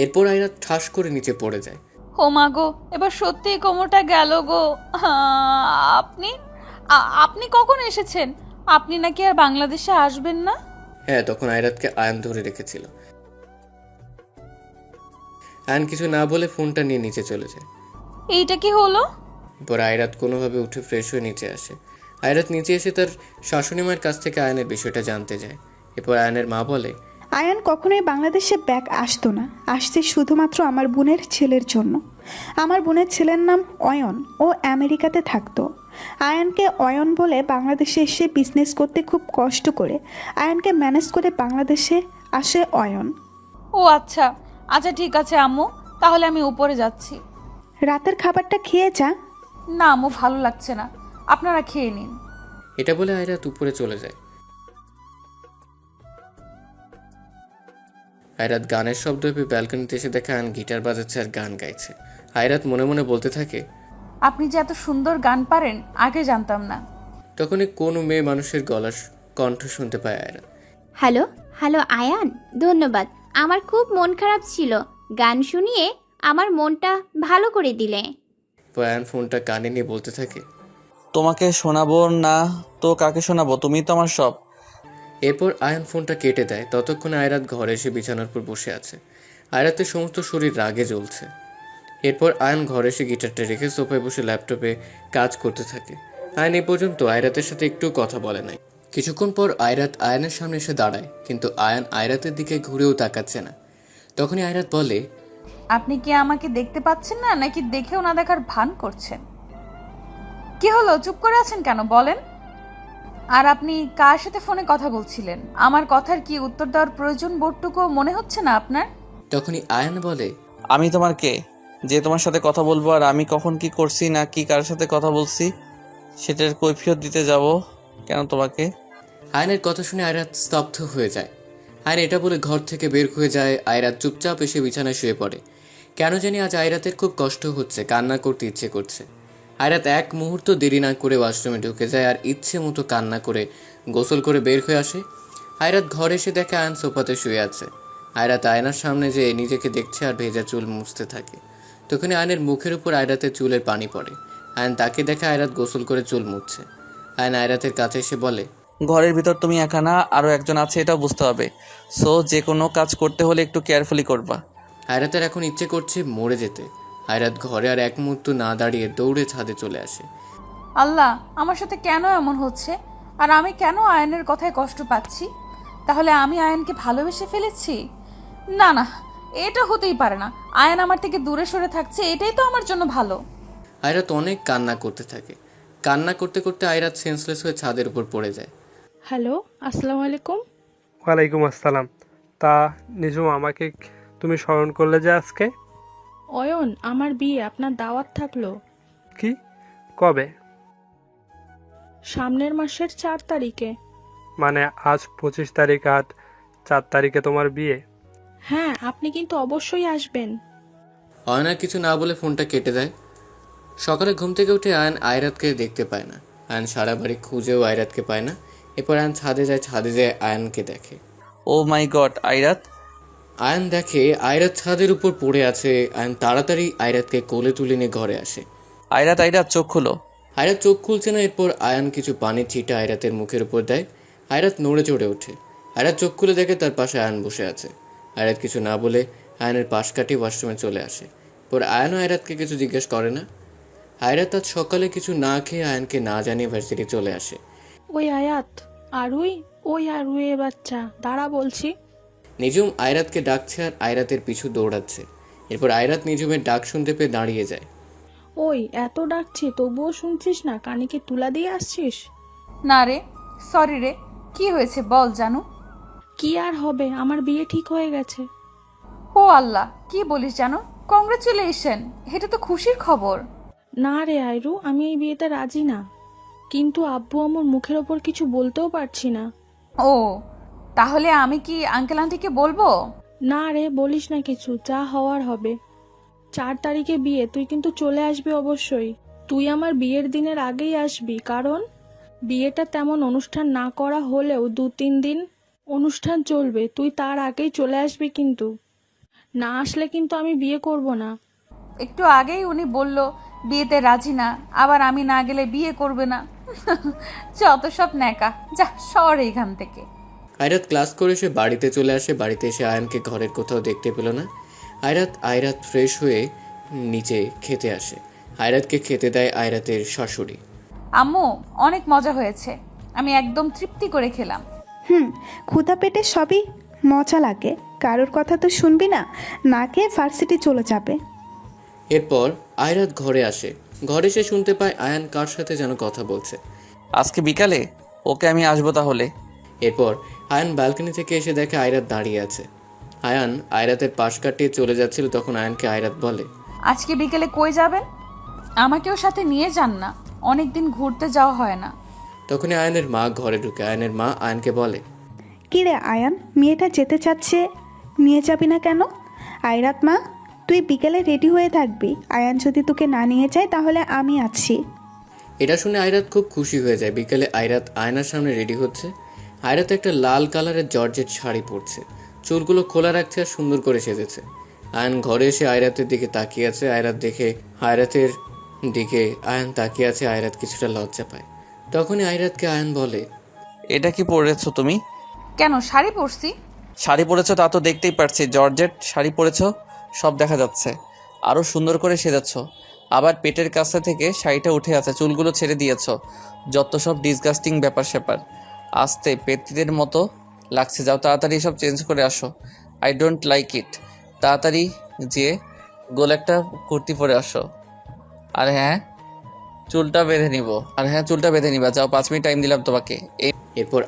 এরপর আয়রাত ঠাস করে নিচে পড়ে যায়। ও মা গো, এবার সত্যিই কোমরটা গেল গো। আপনি আপনি কখন এসেছেন? আপনি নাকি আর বাংলাদেশে আসবেন না? হ্যাঁ, তখন আয়রাতকে আয়ন ধরে রেখেছিল। আয়ন কিছু না বলে ফোনটা নিয়ে নিচে চলে যায়। এইটা কি হলো? এরপর আয়রাত কোনোভাবে উঠে ফ্রেশ হয়ে নিচে আসে। আয়রাত নিচে এসে তার শাশুড়ি মায়ের কাছ থেকে আয়নের বিষয়টা জানতে যায়। এরপর আয়নের মা বলে, আয়ান কখনোই বাংলাদেশে ব্যাক আসতো না, আসছে শুধুমাত্র আমার বোনের ছেলের জন্য। আমার বোনের ছেলের নাম অয়ন, ও আমেরিকাতে থাকতো। আয়ানকে অয়ন বলে বাংলাদেশে এসে বিজনেস করতে খুব কষ্ট করে আয়ানকে ম্যানেজ করে বাংলাদেশে আসে অয়ন। ও আচ্ছা আচ্ছা, ঠিক আছে আম্মু, তাহলে আমি উপরে যাচ্ছি। রাতের খাবারটা খেয়ে যা। না আম্মু, ভালো লাগছে না, আপনারা খেয়ে নিন। এটা বলে আয়রাত উপরে চলে যায়। আয়রাত গানের শব্দ পেয়ে ব্যালকনিতে এসে দেখে আয়ন গিটার বাজাচ্ছে আর গান গাইছে। আয়রাত মনে মনে বলতে থাকে, আপনি যে এত সুন্দর গান পারেন আগে জানতাম না। তখনই কোনো মেয়ে মানুষের গলা কণ্ঠ শুনতে পায় আয়রাত। হ্যালো হ্যালো আয়ান, ধন্যবাদ। আমার খুব মন খারাপ ছিল, গান শুনিয়ে আমার মনটা ভালো করে দিলে। আয়ন ফোনটা কানে নিয়ে বলতে থাকে, তোমাকে শোনাবো না তো কাকে শোনাবো, তুমি তো আমার সব। এরপর আয়ন ফোনটা কেটে দেয়। ততক্ষণে আয়রাত ঘরে এসে বিছানার উপর বসে আছে। আয়রাতের সমস্ত শরীর রাগে জ্বলছে। এরপর আয়ন ঘরে এসে গিটারটা রেখে সোফায় বসে ল্যাপটপে কাজ করতে থাকে। আয়ন এই পর্যন্ত আয়রাতের সাথে একটু কথা বলে নাই। কিছুক্ষণ পর আয়রাত আয়নের সামনে এসে দাঁড়ায়, কিন্তু আয়ন আয়রাতের দিকে ঘুরেও তাকাচ্ছে না। তখনই আয়রাত বলে, আপনি কি আমাকে দেখতে পাচ্ছেন না, নাকি দেখেও না দেখার ভান করছেন? কি হলো, চুপ করে আছেন কেন বলেন? আর আপনি কার সাথে ফোনে কথা বলছিলেন? আমার কথার কি উত্তর দেওয়ার প্রয়োজন বোধটুকু মনে হচ্ছে না আপনার? তখনই আয়ন বলে, আমি তোমার কে যে তোমার সাথে কথা বলবো? আর আমি কখন কি করছি না কি কার সাথে কথা বলছি সেটার কৈফিয়ত দিতে যাব কেন তোমাকে? আয়নের কথা শুনে আয়রাত স্তব্ধ হয়ে যায়। আয়ন এটা বলে ঘর থেকে বের হয়ে যায়। আয়রাত চুপচাপ এসে বিছানায় শুয়ে পড়ে। কেন জানি আজ আয়রাতের খুব কষ্ট হচ্ছে, কান্না করতে ইচ্ছে করছে। আয়রাত এক মুহূর্ত দেরি না করে ওয়াশরুমে ঢুকে যায় আর ইচ্ছে মতো কান্না করে গোসল করে বের হয়ে আসে। আয়রাত ঘরে এসে দেখে আয়ন সোফাতে শুয়ে আছে। আয়রাত আয়নার সামনে যেয়ে নিজেকে দেখছে আর ভেজা চুল মুছতে থাকে। তখন আয়নের মুখের উপর আয়রাতের চুলের পানি পড়ে। আয়ন তাকে দেখে আয়রাত গোসল করে চুল মুছছে। আয়ন আয়রাতের কাছে এসে বলে, ঘরের ভিতর তুমি একা না, আরও একজন আছে, এটাও বুঝতে হবে। সো যে কোনো কাজ করতে হলে একটু কেয়ারফুলি করবা। আয়রাতের এখন ইচ্ছে করছে মরে যেতে। আয়রাত ঘরে আর এক মুহূর্ত না দাঁড়িয়ে দৌড়ে ছাদে চলে আসে। আল্লাহ, আমার সাথে কেন এমন হচ্ছে? আর আমি কেন আয়নের কথায় কষ্ট পাচ্ছি? তাহলে আমি আয়নকে ভালোবেসে ফেলেছি? না না, এটা হতেই পারে না। আয়ন আমার থেকে দূরে সরে থাকছে, এটাই তো আমার জন্য ভালো। আয়রাত অনেক কান্না করতে থাকে। কান্না করতে করতে আয়রাত সেন্সলেস হয়ে ছাদের উপর পড়ে যায়। হ্যালো, আসসালামু আলাইকুম। ওয়ালাইকুম আসসালাম। তা নিজুম, আমাকে তুমি স্মরণ করলে যে আজকে? অয়ন, আমার বিয়ে, আপনার দাওয়াত থাকলো। কি? কবে? সামনের মাসের 4 তারিখে। মানে আজ 25 তারিখ, আর 4 তারিখে তোমার বিয়ে? হ্যাঁ, আপনি কিন্তু অবশ্যই আসবেন। অয়ন আর কিছু না বলে ফোনটা কেটে দেয়। সকালে ঘুম থেকে উঠে আয়ন আয়রাতকে দেখতে পায় না। আয়ন সারা বাড়ি খুঁজেও আয়রাতকে পায় না। এরপর আয়ন ছাদে যায় আয়নকে দেখে। ও মাই গড, আইরাত! আয়ন দেখে আয়রাত ছাদের উপর পড়ে আছে। আয়ন তাড়াতাড়ি আয়রাতকে কোলে তুলে নিয়ে ঘরে আসে। আইরাত, আইরাত, চোখ খুলো। আয়রাত চোখ খুলছে না। এরপর আয়ন কিছু পানির ছিটা আয়রাতের মুখের উপর দেয়। আয়রাত নড়ে চড়ে ওঠে। আয়রাত চোখ খুলে দেখে তার পাশে আয়ন বসে আছে। আয়রাত কিছু না বলে আয়নের পাশ কাটিয়ে ওয়াশরুমে চলে আসে। পর আয়নও আয়রাতকে কিছু জিজ্ঞেস করে না। আয়রাত আজ সকালে কিছু না খেয়ে আয়নকে না জানিয়ে ভার্সিটি চলে আসে। ওই আয়াত, আরুই, ওই আরুয়ে বাচ্চা, দাঁড়া বলছি। নিজুম আয়রাতকে ডাকছে আর আয়রাতের পিছু দৌড়াচ্ছে। এরপর আয়রাত নিজুমের ডাক শুনতে পেয়ে দাঁড়িয়ে যায়। ওই এত ডাকছি তবুও শুনছিস না? কানে কি তুলা দিয়ে আসছিস? না রে, সরি রে। কি হয়েছে বল জানু? কি আর হবে, আমার বিয়ে ঠিক হয়ে গেছে। ও আল্লাহ, কি বলিস জানু? কংগ্রেচুলেশন, এটা তো খুশির খবর। না রে আইরু, আমি এই বিয়েতে রাজি না। কিন্তু আব্বু আমার মুখের ওপর কিছু বলতেও পারছি না। ও, তাহলে আমি কি আঙ্কেল আন্টিকে বলবো? না রে, বলিস না কিছু, যা হওয়ার হবে। 4 তারিখে বিয়ে, তুই কিন্তু চলে আসবি অবশ্যই। তুই আমার বিয়ের দিনের আগেই আসবি, কারণ বিয়েটা তেমন অনুষ্ঠান না করা হলেও 2-3 দিন অনুষ্ঠান চলবে। তুই তার আগেই চলে আসবি কিন্তু। না আসলে কিন্তু আমি বিয়ে করব না। একটু আগেই উনি বলল বিয়েতে রাজি না, আবার আমি না গেলে বিয়ে করবে না। যত সব ন্যাকা, যা সর এখান থেকে। আয়রাত ক্লাস করে এসে বাড়িতে চলে আসে। বাড়িতে এসে আয়নকে ঘরের কোথাও দেখতে পেল না। আয়রাত ফ্রেশ হয়ে নিচে খেতে আসে। আয়রাতকে খেতে দেয় আয়রাতের শাশুড়ি। আম্মু, অনেক মজা হয়েছে, আমি একদম তৃপ্তি করে খেলাম। ক্ষুধা পেটে সবই মজা লাগে, কারোর কথা তো শুনবি না, না খেয়ে ভার্সিটি চলে যাবে। এরপর আয়রাত ঘরে আসে। ঘরে এসে শুনতে পায় আয়ান কার সাথে যেন কথা বলছে। আজকে বিকালে? ওকে, আমি আসবো তাহলে। এরপর আয়ান ব্যালকনি থেকে এসে দেখে আয়রাত দাঁড়িয়ে আছে। আয়ান আয়রাতের পাশ কাটিয়ে চলে যাচ্ছিল, তখন আয়ানকে আয়রাত বলে, আজকে বিকেলে কই যাবেন? আমাকেও সাথে নিয়ে যান না, অনেকদিন ঘুরতে যাওয়া হয় না। তখনই আয়ানের মা ঘরে ঢুকে। আয়ানের মা আয়ানকে বলে, কি রে আয়ান, মেয়েটা যেতে চাচ্ছে, নিয়ে যাবি না কেন? আয়রাত মা, তুই বিকেলে রেডি হয়ে থাকবি। আয়ান যদি তোকে না নিয়ে যায় তাহলে আমি আছি। এটা শুনে আয়রাত খুব খুশি হয়ে যায়। বিকেলে আয়রাত আয়নার সামনে রেডি হচ্ছে। আয়রাত একটা লাল কালারের জর্জেট শাড়ি পরছে, চুলগুলো খোলা রাখছে আর সুন্দর করে সেজেছে। আয়ান ঘরে এসে আয়রাতের দিকে তাকিয়ে আছে। আয়রাতের দিকে আয়ান তাকিয়ে আছে। আয়রাত কিছুটা লজ্জা পায়। তখনই আয়রাতকে আয়ান বলে, এটা কি পরেছো তুমি? কেন, শাড়ি পরছি। শাড়ি পরেছো তা তো দেখতেই পারছি, জর্জেট শাড়ি পরেছো, সব দেখা যাচ্ছে। আরও সুন্দর করে সেজাচ্ছ। আবার পেটের কাছে থেকে শাড়িটা উঠে আছে, চুলগুলো ছেড়ে দিয়েছ। যত সব ডিসগাস্টিং ব্যাপার স্যাপার। আস্তে পেত্রীদের মতো লাগছে। যাও তাড়াতাড়ি সব চেঞ্জ করে আসো। I don't like it. তাড়াতাড়ি যে গোল একটা কুর্তি পরে আসো। আর হ্যাঁ, চুলটা বেঁধে নিবা। যাও, 5 মিনিট টাইম দিলাম তোমাকে। এরপর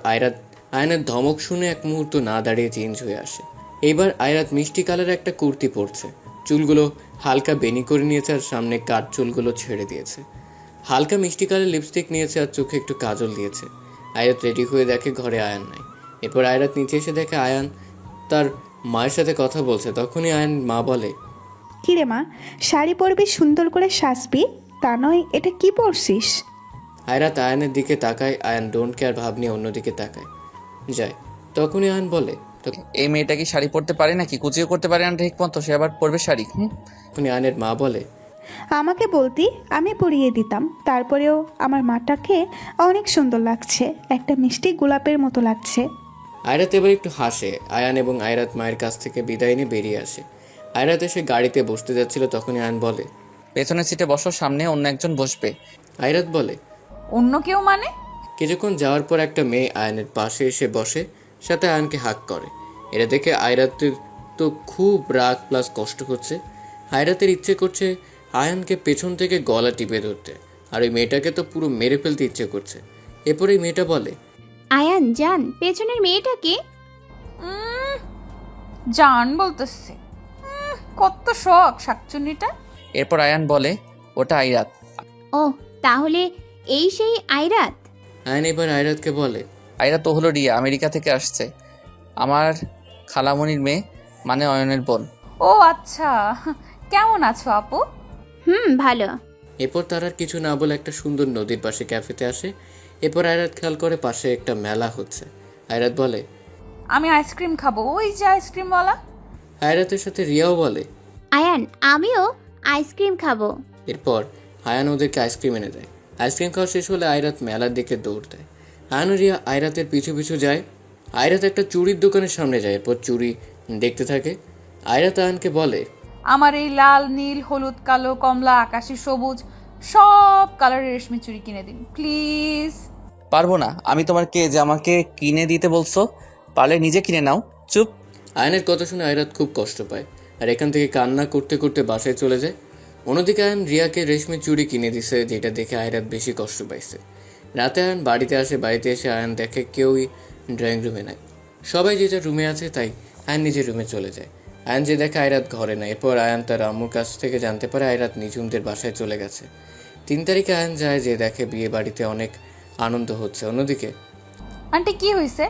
আয়নের ধমক শুনে এক মুহূর্ত না দাঁড়িয়ে চেঞ্জ হয়ে আসে। এইবার আয়রাত মিষ্টি কালারের একটা কুর্তি পরছে, চুলগুলো হালকা বেনি করে নিয়েছে আর সামনে কাট চুলগুলো ছেড়ে দিয়েছে। হালকা মিষ্টি কালার লিপস্টিক নিয়েছে আর চোখে একটু কাজল দিয়েছে। আয়রাত রেডি হয়ে দেখে ঘরে আয়ান নাই। এরপর আয়রাত নিচে এসে দেখে আয়ান তার মায়ের সাথে কথা বলছে। তখনই আয়ান মা বলে, কি রে মা, শাড়ি পরবি, সুন্দর করে সাজবি, তা নয় এটা কি পরছিস? আয়রাত আয়ানের দিকে তাকায়। আয়ান ডোন্ট কেয়ার ভাব নিয়ে অন্যদিকে তাকায় যায়। তখনই আয়ান বলে, এই মেয়েটা কি শাড়ি পরতে পারে নাকি? কুচিও করতে পারে না ঠিক মতো, সে আবার পরবে শাড়ি? তখনই আয়ানের মা বলে, আমাকে বলতি, আমি পরিয়ে দিতাম। তারপরেও আমার মাটাকে অনেক সুন্দর লাগছে, একটা মিষ্টি গোলাপের মতো লাগছে। আয়রাত এবার একটু হাসে। আয়ান এবং আয়রাত মায়ের কাছ থেকে বিদায় নিয়ে বেরিয়ে আসে। আয়রাত এসে গাড়িতে বসতে যাচ্ছিল, তখনই আয়ান বলে, পেছনের সিটে বসো, সামনে অন্য একজন বসবে। আয়রাত বলে, অন্য কেউ মানে? কিছুক্ষণ যাওয়ার পর একটা মেয়ে আয়নের পাশে এসে বসে, সাথে আয়নকে হাক করে। এটা দেখে আয়রাতের তো খুব রাগ প্লাস কষ্ট হচ্ছে। আয়রাতের ইচ্ছে করছে আয়নকে পেছন থেকে গলা টিপে ধরতে, আর ওই মেয়েটাকে তো পুরো মেরে ফেলতে ইচ্ছে করছে। এরপর এই মেয়েটা বলে, আয়ান জান, পেছনের মেয়েটাকে। জান বলতেছে, কত শখ শাকচুন্নিটা। এরপর আয়ান বলে, ওটা আইরাত। ও, তাহলে এই সেই আইরাত। আয়ন এবার আয়রাতকে বলে, আইরাত তো হলো রিয়া, আমেরিকা থেকে আসছে, আমার খালামণির মেয়ে, মানে অয়নের বোন। ও আচ্ছা, কেমন আছো আপু? ভালো। এরপর তার আর কিছু না বলে একটা সুন্দর নদীর পাশে ক্যাফেতে আসে। এরপর আয়রাত খেয়াল করে পাশে একটা মেলা হচ্ছে। আয়রাত বলে, আমি আইসক্রিম খাবো, ওই যে আইসক্রিমওয়ালা। আয়রাতের সাথে রিয়াও বলে, আয়ান, আমিও আইসক্রিম খাবো। এরপর আয়ান ওদেরকে আইসক্রিম এনে দেয়। আইসক্রিম খাওয়া শেষ হলে আয়রাত মেলার দিকে দৌড় দেয়। আয়ান ও রিয়া আয়রাতের পিছু পিছু যায়। আয়রাত একটা চুড়ির দোকানের সামনে যায়, এরপর চুড়ি দেখতে থাকে। আয়রাত আয়ানকে বলে, আমার এই লাল, নীল, হলুদ, কালো, কমলা, আকাশি, সবুজ সব কালারের রেশমি চুড়ি কিনে দিন প্লিজ। পারবো না, আমি তোমার কে যে আমাকে কিনে দিতে বলছো? পারলে নিজে কিনে নাও। চুপ। আয়নের কথা শুনে আয়রাত খুব কষ্ট পায়, আর এখান থেকে কান্না করতে করতে বাসায় চলে যায়। অন্যদিকে আয়ন রিয়াকে রেশমি চুড়ি কিনে দিছে, যেটা দেখে আয়রাত বেশি কষ্ট পাইছে। রাতে আয়ন বাড়িতে আসে, বাড়িতে এসে আয়ন দেখে কেউই ড্রয়িং রুমে নাই, সবাই যে যার রুমে আছে, তাই আয়ন নিজের রুমে চলে যায়। আয়ন যে দেখে আয়রাত ঘরে নাই। এরপর আয়ন তার আম্মুর কাছ থেকে জানতে পারে আয়রাত নিঝুমদের বাসায় চলে গেছে। 3 তারিখে আয়ন যায়, যে দেখে বিয়ে বাড়িতে অনেক আনন্দ হচ্ছে। অন্যদিকে, আন্টি কি হয়েছে?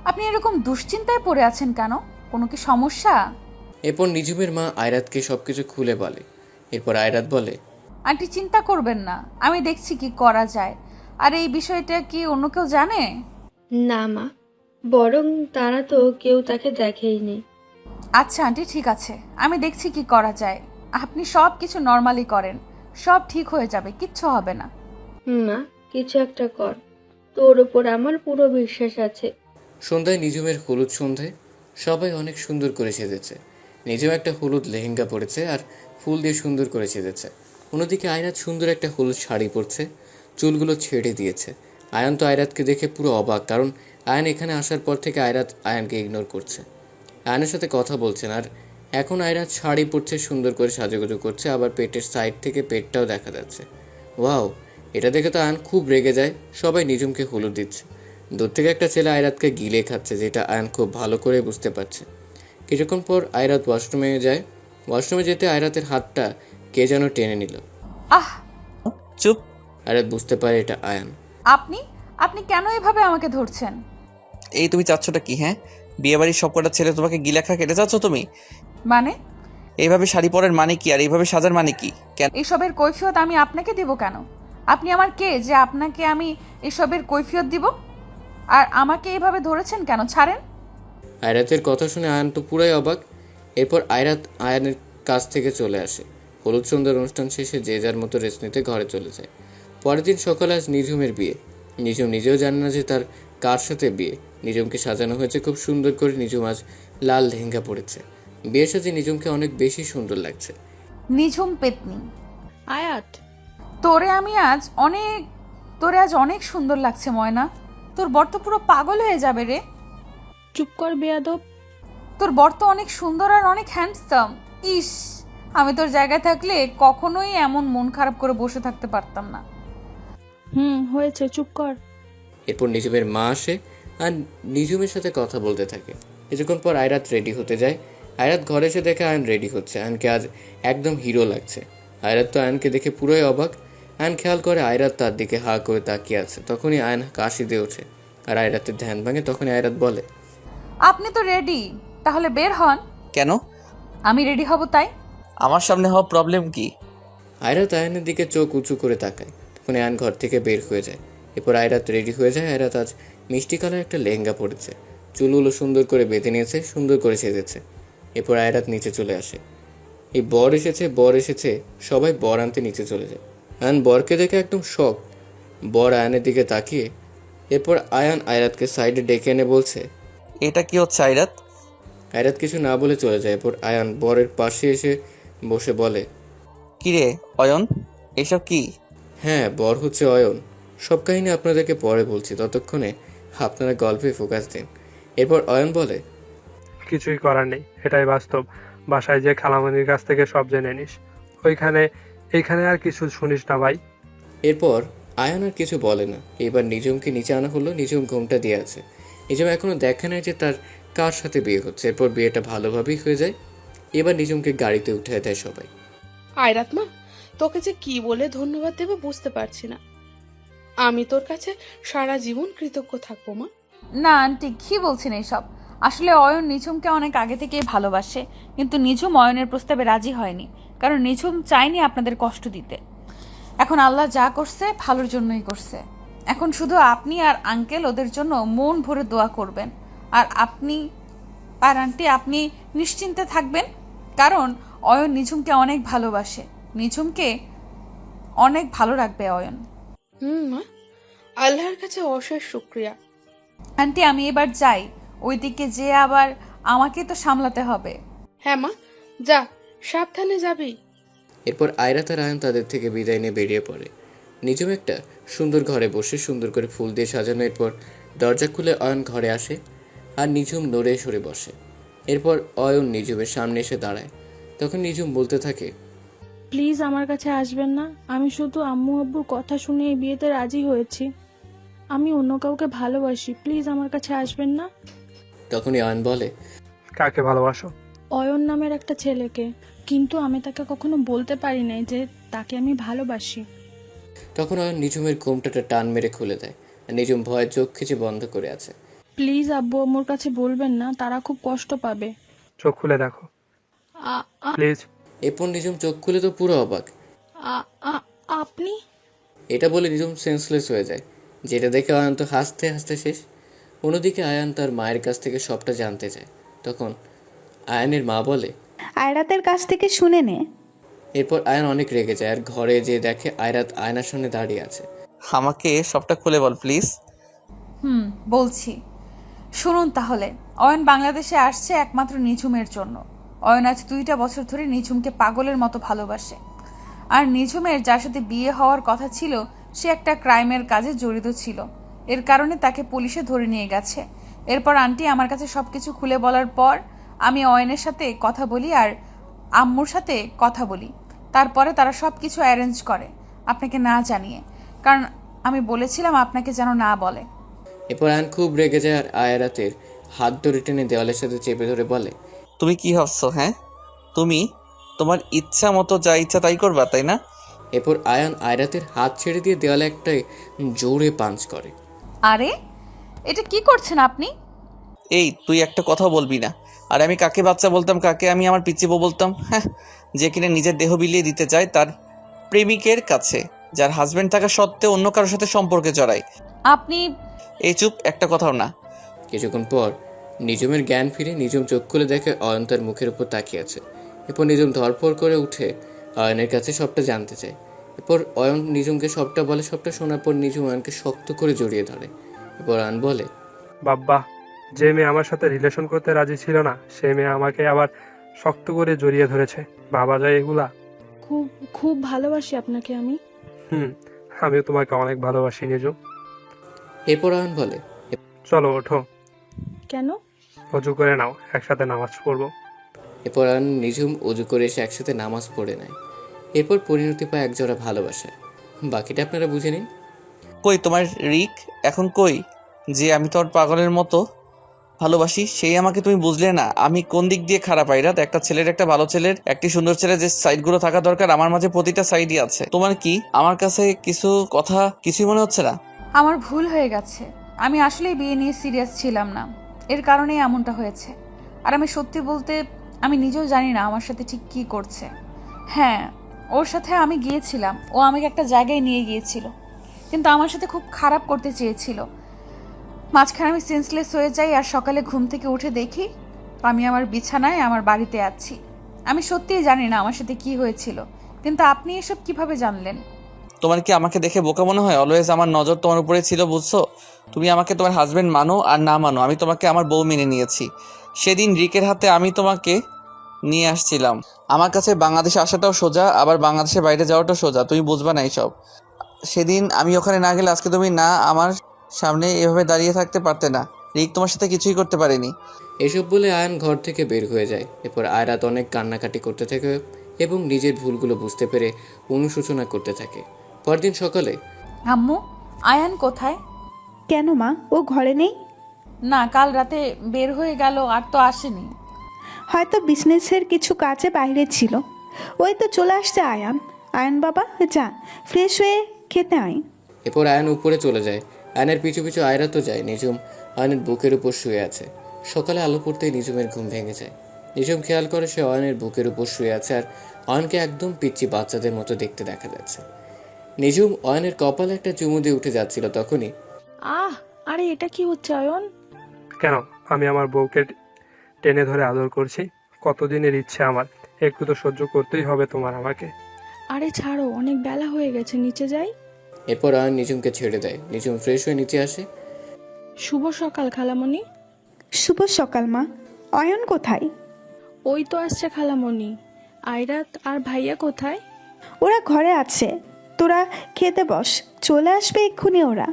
আপনি এরকম দুশ্চিন্তায় পড়ে আছেন কেন? কোনো কি সমস্যা? এরপর নিঝুমের মা আয়রাতকে সবকিছু খুলে বলে। এরপর আয়রাত বলে, আন্টি চিন্তা করবেন না, আমি দেখছি কি করা যায়। আর এই বিষয়টা কি অন্য কেউ জানে? না মা, বরং তারা তো কেউ তাকে দেখেইনি। আচ্ছা আন্টি, ঠিক আছে, আমি দেখছি কি করা যায়। আপনি সব কিছু নর্মালি করেন, সব ঠিক হয়ে যাবে, কিচ্ছু হবে না। মা, কিছু একটা কর, তোর ওপর আমার পুরো বিশ্বাস আছে। সন্ধ্যায় নিঝুমের হলুদ সন্ধ্যায় সবাই অনেক সুন্দর করে সেজেছে। নিজেও একটা হলুদ লেহেঙ্গা পরেছে আর ফুল দিয়ে সুন্দর করে সেজেছে। অন্যদিকে আয়রাত সুন্দর একটা হলুদ শাড়ি পরছে, চুলগুলো ছেড়ে দিয়েছে। আয়ান তো আয়রাতকে দেখে পুরো অবাক, কারণ আয়ান এখানে আসার পর থেকে আয়রাত আয়ানকে ইগনোর করছে, আয়ানের সাথে কথা বলছেন। আর এখন আয়রাত শাড়ি পরছে, সুন্দর করে সাজুগুজু করছে, আবার পেটের সাইড থেকে পেটটাও দেখা যাচ্ছে। ওয়াও, এটা দেখে তো আয়ান খুব রেগে যায়। সবাই নিঝুমকে হলুদ দিচ্ছে, দূর থেকে একটা ছেলে আয়রাতকে গিলে খাচ্ছে, যেটা আয়ান খুব ভালো করে বুঝতে পারছে। কিছুক্ষণ পর আয়রাত ওয়াশরুমে যায়। ওয়াশরুমে যেতে আয়রাতের হাতটা কে যেন টেনে নিল। আহ, চুপ। আয়রাত বুঝতে পারে এটা আয়ান। আপনি আপনি কেন এভাবে আমাকে ধরছেন? এই তুমি চাচ্ছটা কি? হ্যাঁ, বিয়ে বাড়ির সবকটা ছেলে তোমাকে গিলাখা কেটে চাচ্ছ তুমি? মানে এইভাবে শাড়ি পরার মানে কি, আর এইভাবে সাজার মানে কি? কেন? এসবের কৈফিয়ত আমি আপনাকে দিব কেন? আপনি আমার কে যে আপনাকে আমি এসবের কৈফিয়ত দিব? আর আমাকে এইভাবে ধরেছেন কেন? ছাড়েন। আয়রাতের কথা শুনে আয়ান তো পুরাই অবাক। এরপর আয়রাত আয়ানের কাছ থেকে চলে আসে। হলুদ সন্ধ্যার অনুষ্ঠান শেষে যে যার মতো রেস্ট নিতে ঘরে চলে যায়। পরের দিন সকালে আজ নিঝুমের বিয়ে। নিঝুম নিজেও জানে না যে তার কার সাথে বিয়ে। নিঝুমকে সাজানো হয়েছে খুব সুন্দর করে। নিঝুম আজ লাল লেহেঙ্গা পরেছে। বিয়ের সাথে নিঝুমকে অনেক বেশি সুন্দর লাগছে। নিঝুম পেতনি, আয়াত, তোরে আজ অনেক সুন্দর লাগছে ময়না। তোর বর তো পুরো পাগল হয়ে যাবে রে। চুপ কর বেয়াদব। তোর বর তো অনেক সুন্দর আর অনেক হ্যান্ডসাম। ইস, আমি তোর জায়গায় থাকলে কখনোই এমন মন খারাপ করে বসে থাকতে পারতাম না। হয়েছে, চুপ কর। এরপর নিঝুমের মা আসে আর নিঝুমের সাথে কথা বলতে থাকে। কিছুক্ষণ পর আয়রাত রেডি হতে যায়। আয়রাত ঘরে এসে দেখে আয়ন রেডি হচ্ছে। আয়নকে আজ একদম হিরো লাগছে। আয়রাত তো আয়নকে দেখে পুরোই অবাক। আয়ন খেয়াল করে আয়রাত তার দিকে হা করে তাকিয়ে আছে। তখনই আয়ন কাশি দিয়ে ওঠে আর আয়রাতের ধ্যান ভাঙে। তখনই আয়রাত বলে, আপনি তো রেডি, তাহলে বের হন। কেন? আমি রেডি হব তাই। আমার সামনে হওয়া প্রবলেম কি? আয়রাত আয়নের দিকে চোখ উঁচু করে তাকায়। তখন আয়ন ঘর থেকে বের হয়ে যায়। এরপর আয়রাত রেডি হয়ে যায়। আয়রাত আজ মিষ্টি কালার একটা লেহেঙ্গা পরেছে, চুলগুলো সুন্দর করে বেঁধে নিয়েছে, সুন্দর করে সেজেছে। এরপর আয়রাত নিচে চলে আসে। এই বর এসেছে, সবাই বর আনতে নিচে চলে যায়। আয়ন বরকে দেখে একদম শক। বর আয়নের দিকে তাকিয়ে এরপর আয়ান আয়রাতকে সাইডে ডেকে এনে বলছে, এটা কি হচ্ছে আয়রাত? আয়রাত কিছু না বলে চলে যায়। এরপর আয়ান বরের পাশে এসে বসে বলে, কিরে অয়ন, এসব কি? হ্যাঁ, বর হচ্ছে অয়ন। সব কাহিনী আপনাদেরকে পরে বলছি, ততক্ষণে আপনারা গল্পে ফোকাস দিন। এরপর অয়ন বলে, কিছুই করার নেই, এটাই বাস্তব। বাসায় যে খালামণির কাছ থেকে সব জেনে নিস। এইখানে আর কিছু শুনিস না ভাই। এরপর আয়ান আর কিছু বলে না। এবার নিজুমকে নিচে আনা হলো। নিজুম ঘুমটা দিয়ে আছে। নিজুম এখনো দেখে নাই যে তার কার সাথে বিয়ে হচ্ছে। এরপর বিয়েটা ভালোভাবেই হয়ে যায়। এবার নিজুমকে গাড়িতে উঠে দেয় সবাই। আয়রাত মা, তোকে যে কি বলে ধন্যবাদ দেবো বুঝতে পারছি না। আমি তোর কাছে সারা জীবন কৃতজ্ঞ থাকবো মা। না আন্টি, কি বলছেন এইসব? আসলে অয়ন নিঝুমকে অনেক আগে থেকেই ভালোবাসে, কিন্তু নিঝুম অয়নের প্রস্তাবে রাজি হয়নি, কারণ নিঝুম চায়নি আপনাদের কষ্ট দিতে। এখন আল্লাহ যা করছে ভালোর জন্যই করছে। এখন শুধু আপনি আর আঙ্কেল ওদের জন্য মন ভরে দোয়া করবেন। আর আন্টি আপনি নিশ্চিন্তে থাকবেন, কারণ অয়ন নিঝুমকে অনেক ভালোবাসে। নিঝুমকে অনেক ভালো রাখবে অয়ন। মা, আল্লাহর কাছে অশেষ শুক্রিয়া। আন্টি আমি এবার যাই, ওইদিকে যে আবার আমাকে তো সামলাতে হবে। হ্যাঁ মা, যা, সাবধানে যাবি। এরপর আয়রাত আর আয়ন তাদের থেকে বিদায় নিয়ে বেরিয়ে পড়ে। নিজুম একটা সুন্দর ঘরে বসে সুন্দর করে ফুল দিয়ে সাজানো। এরপর দরজা খুলে অয়ন ঘরে আসে আর নিজুম নড়ে সরে বসে। এরপর অয়ন নিজুমের সামনে এসে দাঁড়ায়। তখন নিজুম বলতে থাকে, প্লিজ আমার কাছে আসবেন না। আমি শুধু আম্মু আব্বুর কথা শুনে এই বিয়েতে রাজি হয়েছি। আমি অন্য কাউকে ভালোবাসি, প্লিজ আমার কাছে আসবেন না। তখনই অয়ন বলে, কাকে ভালোবাসো? অয়ন নামের একটা ছেলেকে, কিন্তু আমি তাকে কখনো বলতে পারি নাই যে তাকে আমি ভালোবাসি। তখন অয়ন নিজুমের ঘোমটাটা টান মেরে খুলে দেয়। আর নিজুম ভয়ে চোখ খিচে বন্ধ করে আছে। প্লিজ আব্বু আম্মুর কাছে বলবেন না, তারা খুব কষ্ট পাবে। চোখ খুলে দেখো প্লিজ। এরপর নিজুম চোখ খুলে তো পুরো অবাক। আপনি? এটা বলে নিজুম সেন্সলেস হয়ে যায়, যেটা দেখে আয়ান তো হাসতে হাসতে শেষ। অন্যদিকে আয়ান তার মায়ের কাছ থেকে সবটা জানতে চায়। তখন আয়ানের মা বলে, আয়রাতের কাছ থেকে শুনে নে। এরপর আয়ান অনেক রেগে যায় আর ঘরে যেয়ে দেখে আয়রাত আয়নার সামনে দাঁড়িয়ে আছে। আমাকে সবটা খুলে বল প্লিজ। বলছি, শুনুন তাহলে। অয়ন বাংলাদেশে আসছে একমাত্র নিঝুমের জন্য। অয়ন আজ 2টা বছর ধরে নিঝুমকে পাগলের মতো ভালোবাসে। আর নিঝুমের যার সাথে বিয়ে হওয়ার কথা ছিল, সে একটা ক্রাইমের কাজে জড়িত ছিল। এর কারণে তাকে পুলিশে ধরে নিয়ে গেছে। এরপর আন্টি আমার কাছে সবকিছু খুলে বলার পর আমি অয়নের সাথে কথা বলি আর আম্মুর সাথে কথা বলি। তারপরে তারা সব কিছু অ্যারেঞ্জ করে আপনাকে না জানিয়ে, কারণ আমি বলেছিলাম আপনাকে যেন না বলে। এরপর আয়ান খুব রেগে যায় আর আয়রাতের হাত ধরে টেনে দেওয়ালের সাথে চেপে ধরে বলে, তুমি কি ভাবছো? হ্যাঁ, তুমি তোমার ইচ্ছা মতো যা ইচ্ছা তাই করবা, তাই না? এরপর আয়ান আয়রাতের হাত ছেড়ে দিয়ে দেওয়ালে একটা জোরে পাঞ্চ করে। আরে এটা কি করছেন আপনি? এই তুই একটা কথাও বলবি না। আর আমি কাকে বাচ্চা বলতাম, কাকে আমি আমার পিচ্চি বউ বলতাম? হ্যাঁ, যে কিনা নিজের দেহ বিলিয়ে দিতে চায় তার প্রেমিকের কাছে, যার হাজবেন্ড থাকা সত্ত্বেও অন্য কারোর সাথে সম্পর্কে জড়ায়। আপনি এই চুপ, একটা কথাও না। কিছুক্ষণ পর নিজুমের জ্ঞান ফিরে নিজুম চোখ খুলে দেখে অয়ন তার মুখের উপর তাকিয়ে আছে। এরপর নিজুম ধরপড় করে উঠে অয়নের কাছে সবটা জানতে চায়। এরপর অয়ন নিজুমকে সবটা বলে। সবটা শোনার পর নিজুম অয়নকে শক্ত করে জড়িয়ে ধরে। এরপর অয়ন বলে, বাব্বা, যে মেয়ে আমার সাথে রিলেশন করতে রাজি ছিল না, সে মেয়ে আমাকে আবার শক্ত করে জড়িয়ে ধরেছে। ভাবা যায় এগুলা? খুব খুব ভালোবাসি আপনাকে আমি। আমিও তোমাকে অনেক ভালোবাসি নিজু। এরপর অয়ন বলে, চলো ওঠো, কেন? অজু করে নাও, একসাথে নামাজ পড়বো। এরপর অয়ন নিজুম অজু করে এসে একসাথে নামাজ পড়ে নেয়। এরপর পরিণতি পায় একজোড়া ভালোবাসা। বাকিটা আপনারা বুঝে নিন। কই তোমার রিক এখন কই? যে আমি তোর পাগলের মতো ভালোবাসি সেই আমাকে তুমি বুঝলে না। আমি কোন দিক দিয়ে খারাপ আইরাত? একটা ছেলের, একটা ভালো ছেলের, একটি সুন্দর ছেলে যে সাইডগুলো থাকা দরকার আমার মাঝে প্রতিটা সাইডই আছে। তোমার কি আমার কাছে কিছু কথা কিছুই মনে হচ্ছে না? আমার ভুল হয়ে গেছে। আমি আসলেই বিয়ে নিয়ে সিরিয়াস ছিলাম না, এর কারণেই এমনটা হয়েছে। আর আমি সত্যি বলতে আমি নিজেও জানি না আমার সাথে ঠিক কী করছে। হ্যাঁ, ওর সাথে আমি গিয়েছিলাম, ও আমাকে একটা জায়গায় নিয়ে গিয়েছিল, কিন্তু আমার সাথে খুব খারাপ করতে চেয়েছিল। মাঝখানে আমি সেন্সলেস হয়ে যাই আর সকালে ঘুম থেকে উঠে দেখি আমি আমার বিছানায় আমার বাড়িতে আছি। আমি সত্যিই জানি না আমার সাথে কি হয়েছিল, কিন্তু আপনি এসব কিভাবে জানলেন? তোমার কি আমাকে দেখে বোকা মনে হয়? অলওয়েজ আমার নজর তোমার উপরে ছিল, বুঝছো? তুমি আমাকে তোমার হাজবেন্ড মানো আর না মানো, আমি তোমাকে আমার বউ মেনে নিয়েছি। সেদিন রিকের হাতে আমি তোমাকে নিয়ে আসছিলাম। আমার কাছে বাংলাদেশে আসাটাও সোজা, আবার বাংলাদেশের বাইরে যাওয়াটাও সোজা। তুমি বুঝবা না এইসব। সেদিন আমি ওখানে না গেলে আজকে তুমি না আমার সামনে এভাবে দাঁড়িয়ে থাকতে পারতে না। রিক তোমার সাথে কিছুই করতে পারেনি। এসব বলে আয়ান ঘর থেকে বের হয়ে যায়। এরপর আয়রাত অনেক কান্নাকাটি করতে থাকে এবং নিজের ভুলগুলো বুঝতে পেরে অনুশোচনা করতে থাকে। পরদিন সকালে আম্মু, আয়ান কোথায়? কেন মা, ও ঘরে নেই? না, কাল রাতে বের হয়ে গেল আর তো আসেনি। হয়তো বিজনেসের কিছু কাজে বাইরে ছিল। ওই তো চলে আসছে আয়ান। আয়ান বাবা, যা ফ্রেশ হয়ে খেতে আয়। এরপর আয়ান উপরে চলে যায়। আয়নের পিছু পিছু আয়রাতও যায়। নিজুম আয়নের বুকের উপর শুয়ে আছে। সকালে আলো পড়তেই নিজুমের ঘুম ভেঙে যায়। নিজুম খেয়াল করে সে অয়নের বুকের উপর শুয়ে আছে আর অয়নকে একদম পিচ্চি বাচ্চাদের মতো দেখতে দেখা যাচ্ছে। নিজুম অয়নের কপালে একটা চুমু দিয়ে উঠে যাচ্ছিল, তখনই আরে এটা কি হচ্ছে অয়ন? কেন? আমি আমার বউকে টেনে ধরে আদর করছি। কতদিনের ইচ্ছে আমার, একটু তো সহ্য করতেই হবে তোমার আমাকে। আরে ছাড়ো, অনেক বেলা হয়ে গেছে, নিচে যাই। এরপর অয়ন নিজুমকে ছেড়ে দেয়। নিজুম ফ্রেশ হয়ে নিচে আসে। শুভ সকাল খালামণি। শুভ সকাল মা। অয়ন কোথায়? ওই তো আসছে খালামণি। আয়রাত আর ভাইয়া কোথায়? ওরা ঘরে আছে। তোরা খেতে বস, চলে আসবে এক্ষুনি ওরা।